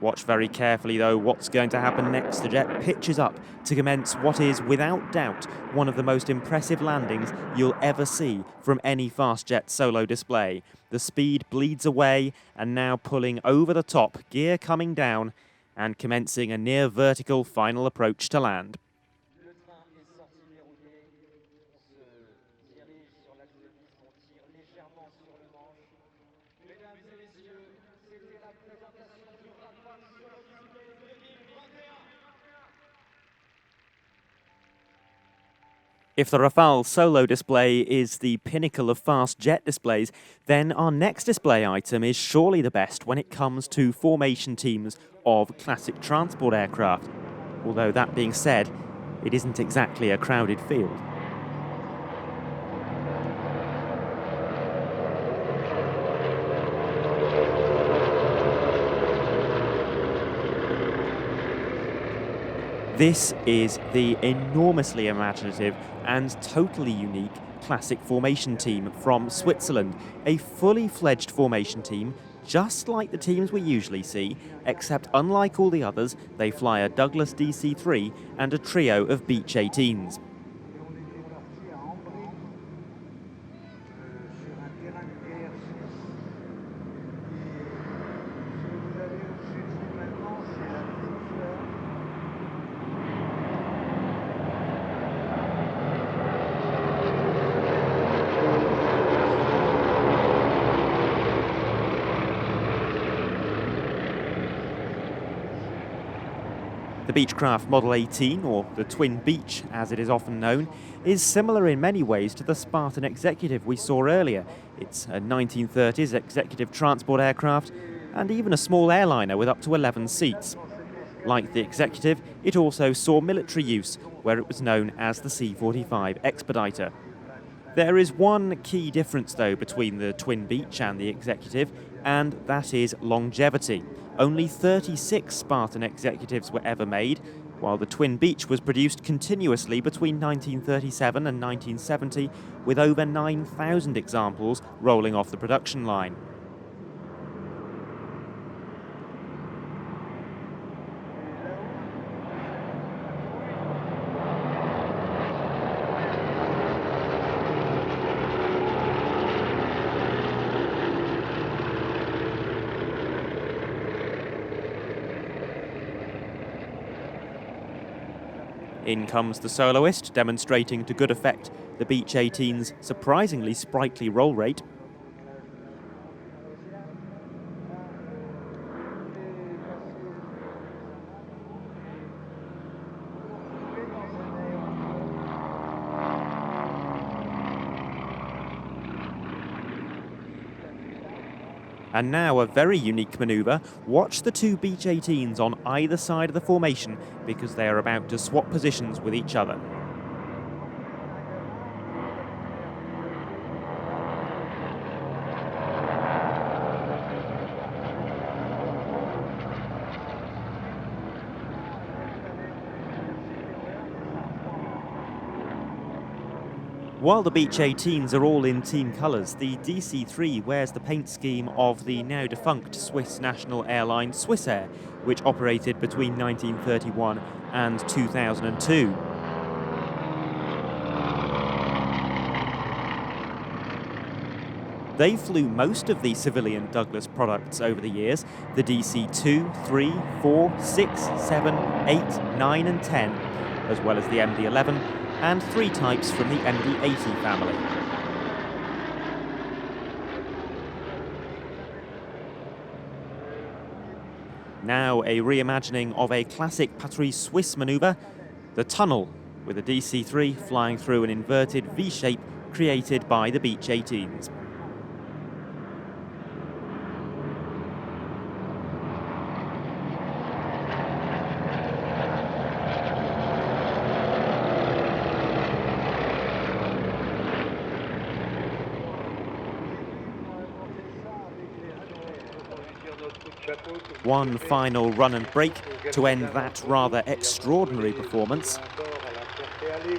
Speaker 1: Watch very carefully though what's going to happen next. The jet pitches up to commence what is without doubt one of the most impressive landings you'll ever see from any fast jet solo display. The speed bleeds away, and now pulling over the top, gear coming down and commencing a near vertical final approach to land. If the Rafale solo display is the pinnacle of fast jet displays, then our next display item is surely the best when it comes to formation teams of classic transport aircraft. Although that being said, it isn't exactly a crowded field. This is the enormously imaginative and totally unique classic formation team from Switzerland, a fully fledged formation team just like the teams we usually see, except unlike all the others, they fly a Douglas DC-3 and a trio of Beech 18s. The Beechcraft Model 18, or the Twin Beech as it is often known, is similar in many ways to the Spartan Executive we saw earlier. It's a 1930s executive transport aircraft and even a small airliner with up to 11 seats. Like the Executive, it also saw military use, where it was known as the C-45 Expediter. There is one key difference though between the Twin Beech and the Executive, and that is longevity. Only 36 Spartan Executives were ever made, while the Twin Beech was produced continuously between 1937 and 1970, with over 9,000 examples rolling off the production line. In comes the soloist, demonstrating to good effect the Beech 18's surprisingly sprightly roll rate. And now a very unique manoeuvre. Watch the two Beech 18s on either side of the formation because they are about to swap positions with each other. While the Beech 18s are all in team colours, the DC-3 wears the paint scheme of the now defunct Swiss national airline Swissair, which operated between 1931 and 2002. They flew most of the civilian Douglas products over the years, the DC-2, 3, 4, 6, 7, 8, 9 and 10, as well as the MD-11, and 3 types from the MD-80 family. Now a reimagining of a classic Patrouille Suisse manoeuvre, the tunnel, with a DC-3 flying through an inverted V-shape created by the Beech 18s. One final run and break to end that rather extraordinary performance.
Speaker 2: Nous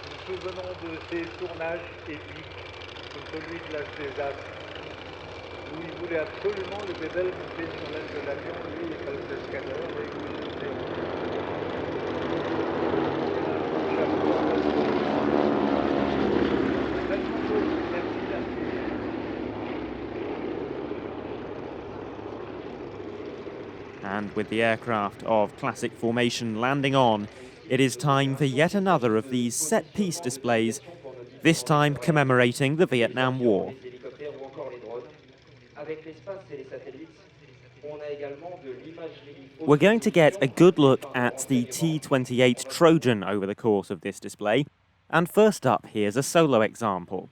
Speaker 2: nous souvenons de ces tournages épiques, comme celui de la César, où il voulait absolument le bébel monter sur l'aile de l'avion, lui et pas le cascadeur, et où il était
Speaker 1: And with the aircraft of classic formation landing on, it is time for yet another of these set-piece displays, this time commemorating the Vietnam War. We're going to get a good look at the T-28 Trojan over the course of this display, and first up, here's a solo example.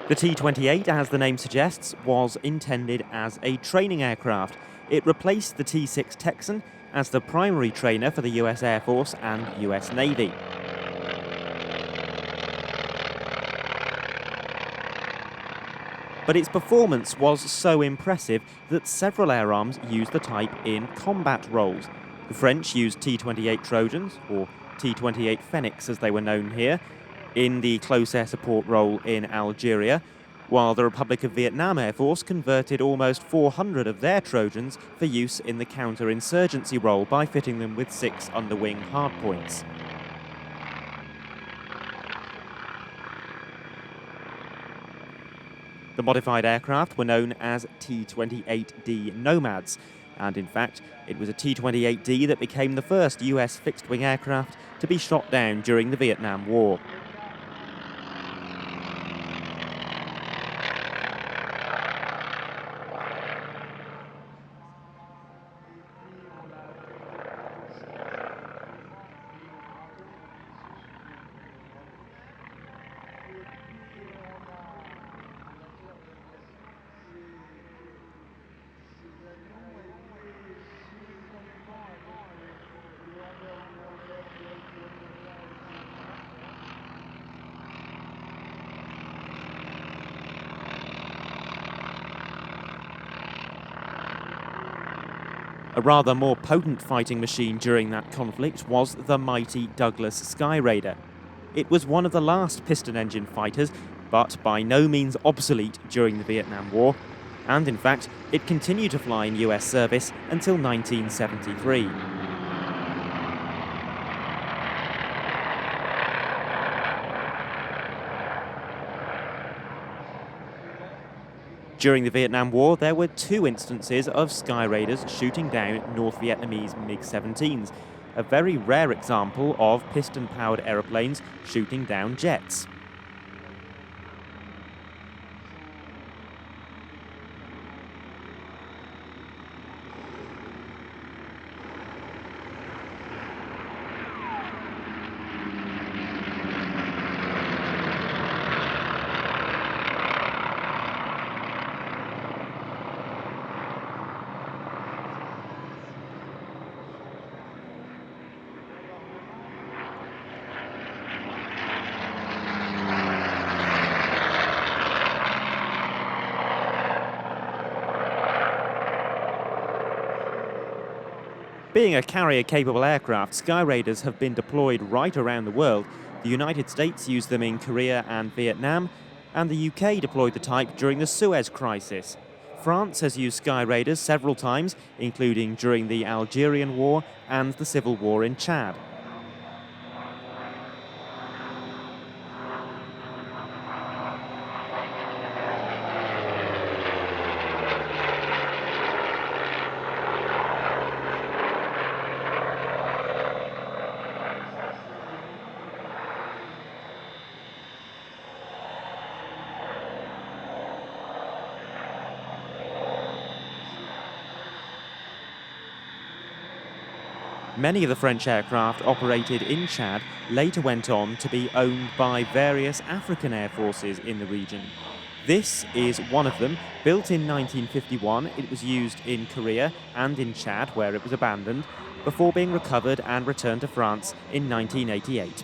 Speaker 1: The T-28, as the name suggests, was intended as a training aircraft. It replaced the T-6 Texan as the primary trainer for the US Air Force and US Navy. But its performance was so impressive that several air arms used the type in combat roles. The French used T-28 Trojans, or T-28 Phoenix as they were known here, in the close air support role in Algeria, while the Republic of Vietnam Air Force converted almost 400 of their Trojans for use in the counter-insurgency role by fitting them with 6 underwing hardpoints. The modified aircraft were known as T-28D Nomads, and in fact, it was a T-28D that became the first US fixed-wing aircraft to be shot down during the Vietnam War. A rather more potent fighting machine during that conflict was the mighty Douglas Skyraider. It was one of the last piston-engine fighters, but by no means obsolete during the Vietnam War, and in fact, it continued to fly in US service until 1973. During the Vietnam War, there were 2 instances of Skyraiders shooting down North Vietnamese MiG-17s, a very rare example of piston-powered aeroplanes shooting down jets. Being a carrier-capable aircraft, Skyraiders have been deployed right around the world. The United States used them in Korea and Vietnam, and the UK deployed the type during the Suez Crisis. France has used Sky Raiders several times, including during the Algerian War and the civil war in Chad. Many of the French aircraft operated in Chad later went on to be owned by various African air forces in the region. This is one of them. Built in 1951, it was used in Korea and in Chad, where it was abandoned, before being recovered and returned to France in 1988.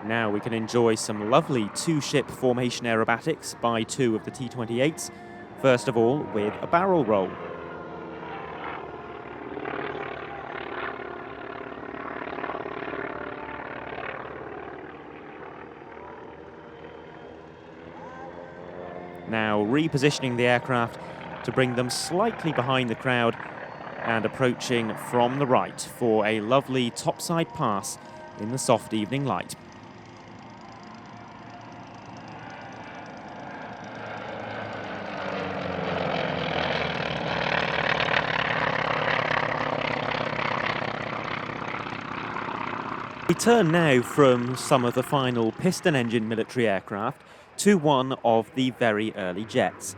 Speaker 1: Now we can enjoy some lovely two-ship formation aerobatics by two of the T-28s, first of all with a barrel roll. Now repositioning the aircraft to bring them slightly behind the crowd and approaching from the right for a lovely topside pass in the soft evening light. We turn now from some of the final piston engine military aircraft to one of the very early jets.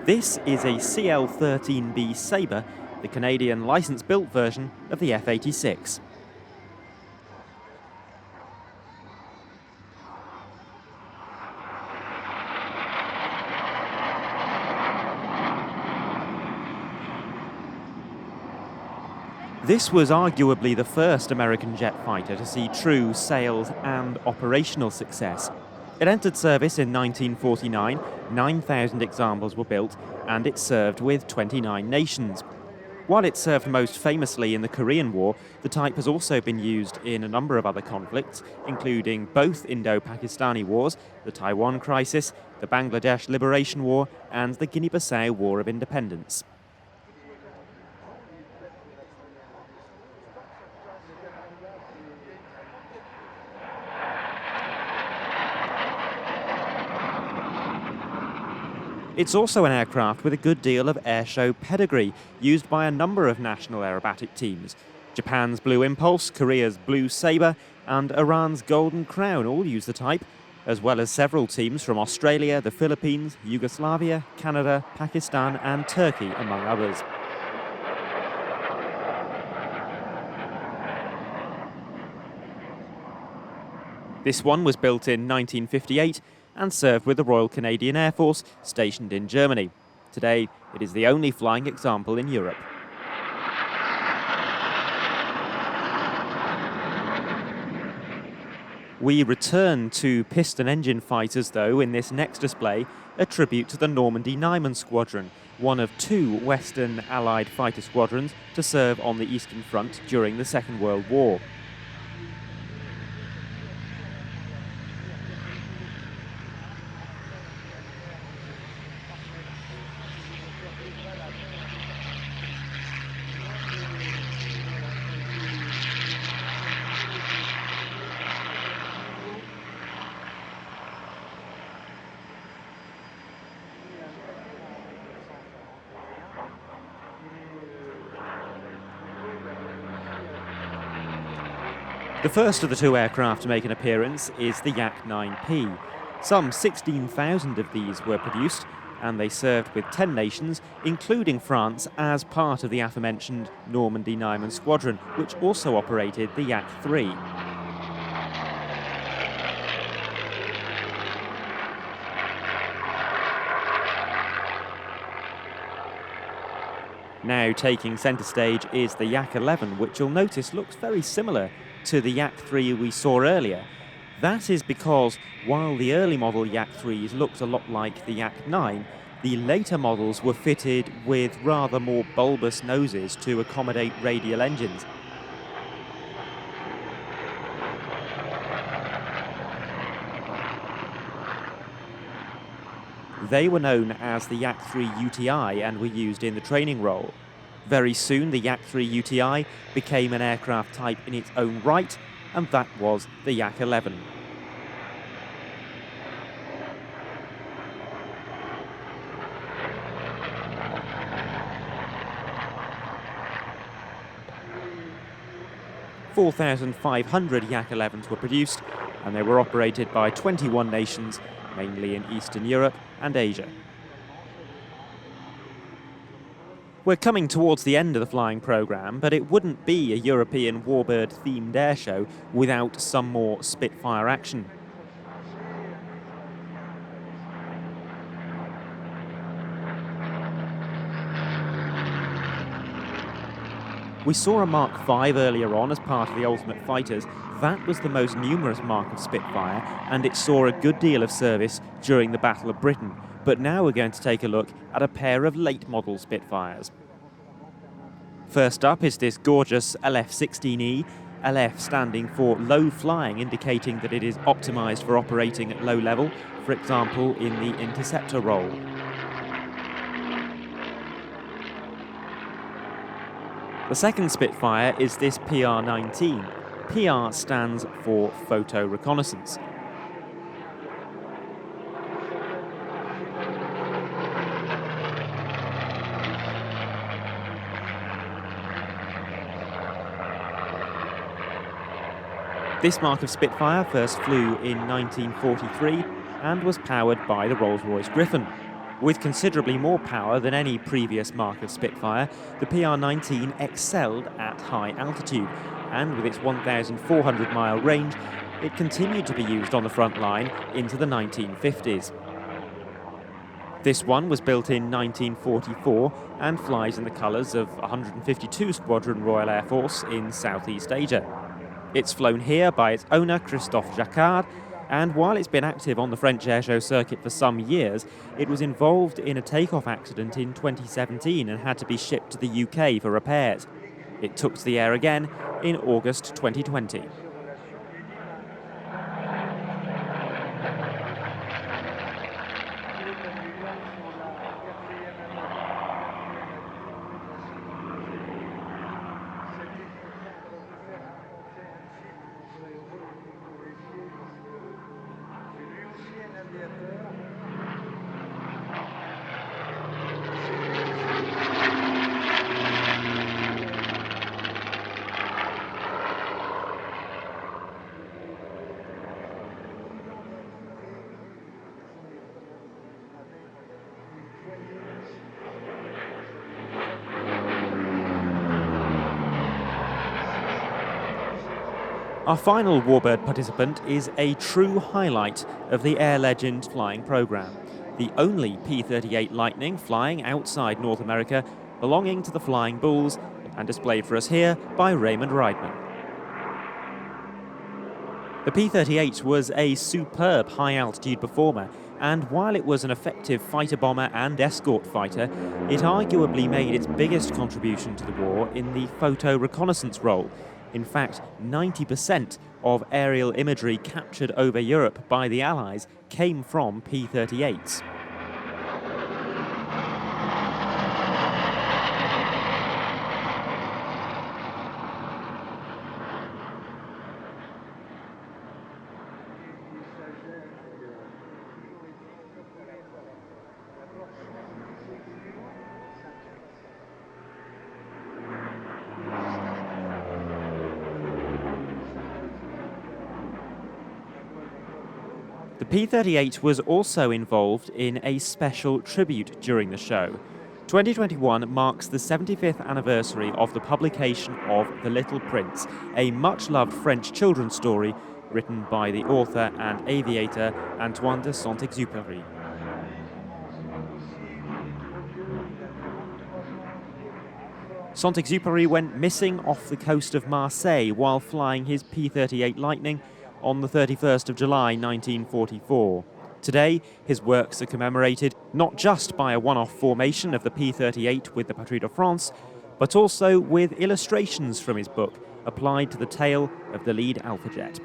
Speaker 1: This is a CL-13B Sabre, the Canadian license-built version of the F-86. This was arguably the first American jet fighter to see true sales and operational success. It entered service in 1949, 9,000 examples were built, and it served with 29 nations. While it served most famously in the Korean War, the type has also been used in a number of other conflicts, including both Indo-Pakistani wars, the Taiwan crisis, the Bangladesh Liberation War, and the Guinea-Bissau War of Independence. It's also an aircraft with a good deal of airshow pedigree, used by a number of national aerobatic teams. Japan's Blue Impulse, Korea's Blue Sabre, and Iran's Golden Crown all use the type, as well as several teams from Australia, the Philippines, Yugoslavia, Canada, Pakistan, and Turkey, among others. This one was built in 1958 and served with the Royal Canadian Air Force stationed in Germany. Today, it is the only flying example in Europe. We return to piston engine fighters, though, in this next display, a tribute to the Normandy-Niemen Squadron, one of two Western Allied fighter squadrons to serve on the Eastern Front during the Second World War. The first of the two aircraft to make an appearance is the Yak-9P. Some 16,000 of these were produced, and they served with 10 nations, including France, as part of the aforementioned Normandy-Niemen Squadron, which also operated the Yak-3. Now taking centre stage is the Yak 11, which you'll notice looks very similar to the Yak 3 we saw earlier. That is because while the early model Yak 3s looked a lot like the Yak 9, the later models were fitted with rather more bulbous noses to accommodate radial engines. They were known as the Yak 3 UTI and were used in the training role. Very soon the Yak 3 UTI became an aircraft type in its own right, and that was the Yak 11. (4,500) Yak 11s were produced, and they were operated by 21 nations, mainly in Eastern Europe and Asia. We're coming towards the end of the flying programme, but it wouldn't be a European warbird-themed airshow without some more Spitfire action. We saw a Mark V earlier on as part of the Ultimate Fighters. That was the most numerous Mark of Spitfire, and it saw a good deal of service during the Battle of Britain. But now we're going to take a look at a pair of late model Spitfires. First up is this gorgeous LF-16E, LF standing for low flying, indicating that it is optimised for operating at low level, for example in the interceptor role. The second Spitfire is this PR-19. PR stands for Photo Reconnaissance. This mark of Spitfire first flew in 1943 and was powered by the Rolls-Royce Griffon. With considerably more power than any previous mark of Spitfire, the PR-19 excelled at high altitude, and with its 1,400-mile range, it continued to be used on the front line into the 1950s. This one was built in 1944 and flies in the colours of 152 Squadron Royal Air Force in Southeast Asia. It's flown here by its owner, Christophe Jacquard, and while it's been active on the French airshow circuit for some years, it was involved in a takeoff accident in 2017 and had to be shipped to the UK for repairs. It took to the air again in August 2020. Our final warbird participant is a true highlight of the Air Legend flying programme. The only P-38 Lightning flying outside North America, belonging to the Flying Bulls, and displayed for us here by Raymond Reidman. The P-38 was a superb high-altitude performer, and while it was an effective fighter bomber and escort fighter, it arguably made its biggest contribution to the war in the photo reconnaissance role. In fact, 90% of aerial imagery captured over Europe by the Allies came from P-38s. The P-38 was also involved in a special tribute during the show. 2021 marks the 75th anniversary of the publication of The Little Prince, a much-loved French children's story written by the author and aviator Antoine de Saint-Exupéry. Saint-Exupéry went missing off the coast of Marseille while flying his P-38 Lightning on the 31st of July 1944. Today, his works are commemorated not just by a one-off formation of the P-38 with the Patrouille de France, but also with illustrations from his book applied to the tail of the lead Alpha jet.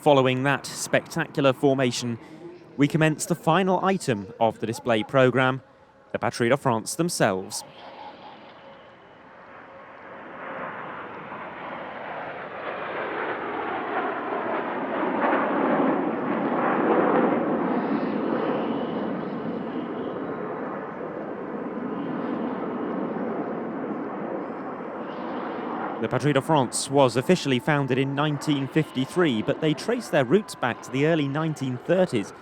Speaker 1: Following that spectacular formation, we commence the final item of the display programme, the Patrouille de France themselves. The Patrouille de France was officially founded in 1953, but they trace their roots back to the early 1930s.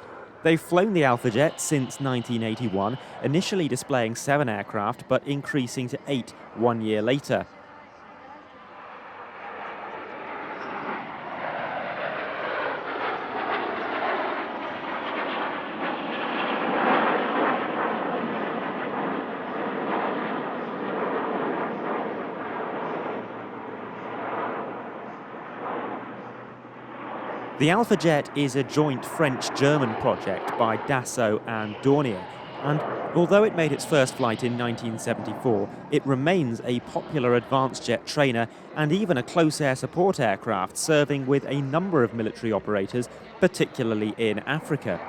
Speaker 1: They've flown the Alpha jet since 1981, initially displaying 7 aircraft, but increasing to 8 1 year later. The Alpha jet is a joint French-German project by Dassault and Dornier, and although it made its first flight in 1974, it remains a popular advanced jet trainer and even a close air support aircraft, serving with a number of military operators, particularly in Africa.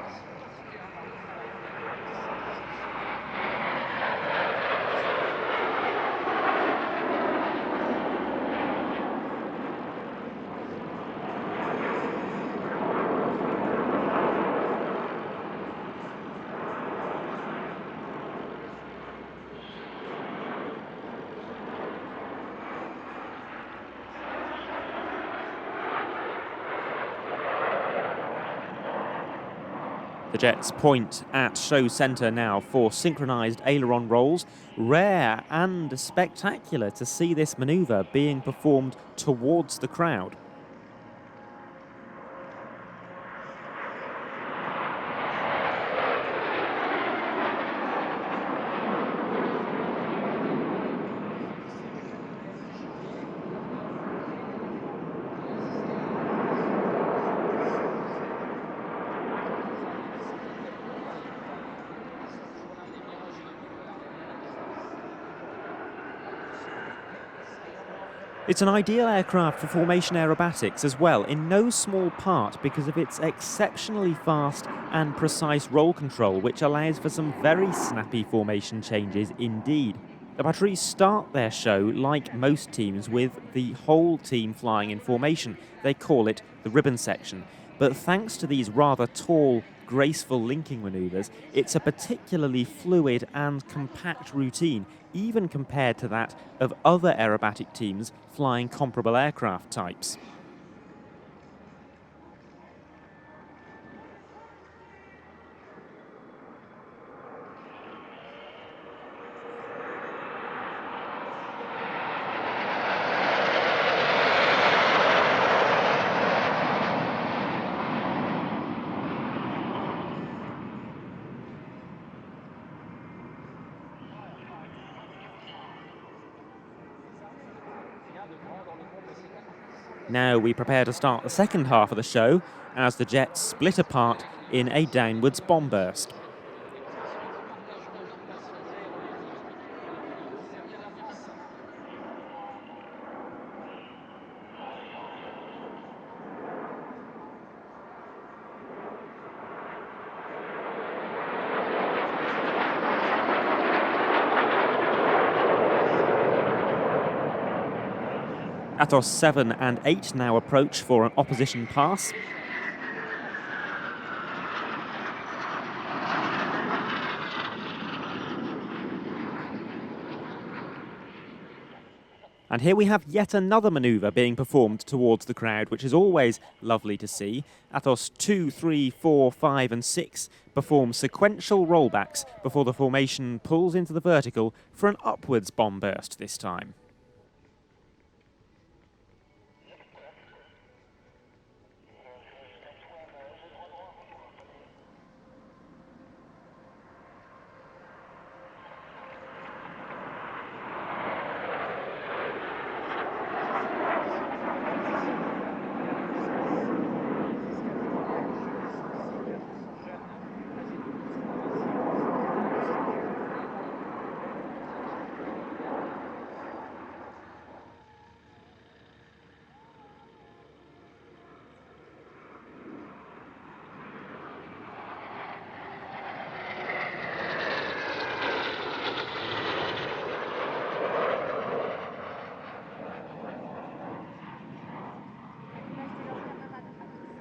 Speaker 1: The jets point at show centre now for synchronised aileron rolls. Rare and spectacular to see this manoeuvre being performed towards the crowd. It's an ideal aircraft for formation aerobatics as well, in no small part because of its exceptionally fast and precise roll control, which allows for some very snappy formation changes indeed. The Patrouilles start their show, like most teams, with the whole team flying in formation. They call it the ribbon section. But thanks to these rather tall, graceful linking manoeuvres, it's a particularly fluid and compact routine, even compared to that of other aerobatic teams flying comparable aircraft types. Now we prepare to start the second half of the show as the jets split apart in a downwards bomb burst. Atos 7 and 8 now approach for an opposition pass. And here we have yet another manoeuvre being performed towards the crowd, which is always lovely to see. Atos 2, 3, 4, 5 and 6 perform sequential rollbacks before the formation pulls into the vertical for an upwards bomb burst this time.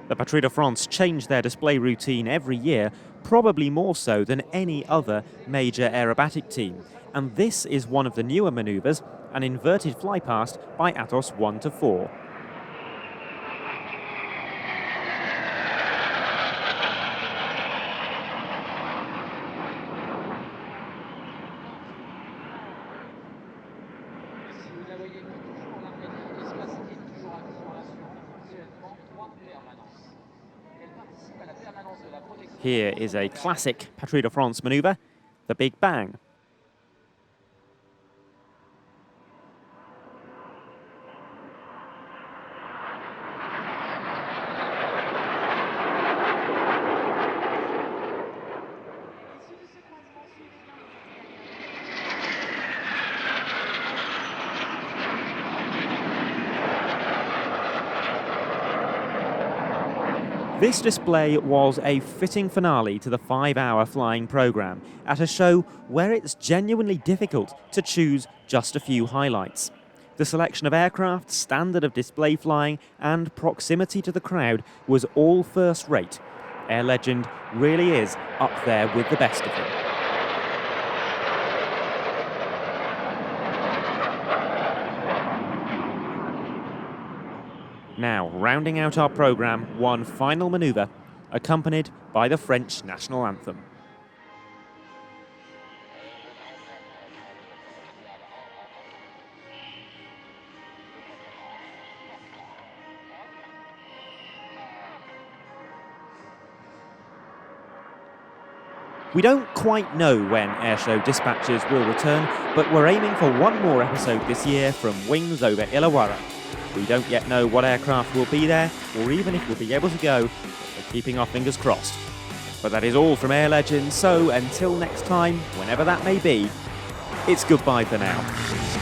Speaker 1: The Patrouille de France change their display routine every year, probably more so than any other major aerobatic team. And this is one of the newer manoeuvres, an inverted flypast by Atos 1 to 4. Here is a classic Patrouille de France manoeuvre, the Big Bang. This display was a fitting finale to the 5-hour flying programme at a show where it's genuinely difficult to choose just a few highlights. The selection of aircraft, standard of display flying and proximity to the crowd was all first rate. Air Legend really is up there with the best of them. Now, rounding out our programme, one final manoeuvre, accompanied by the French national anthem. We don't quite know when Airshow dispatches will return, but we're aiming for one more episode this year from wings over Illawarra. We don't yet know what aircraft will be there, or even if we'll be able to go, but we're keeping our fingers crossed. But that is all from Air Legend, so until next time, whenever that may be, it's goodbye for now.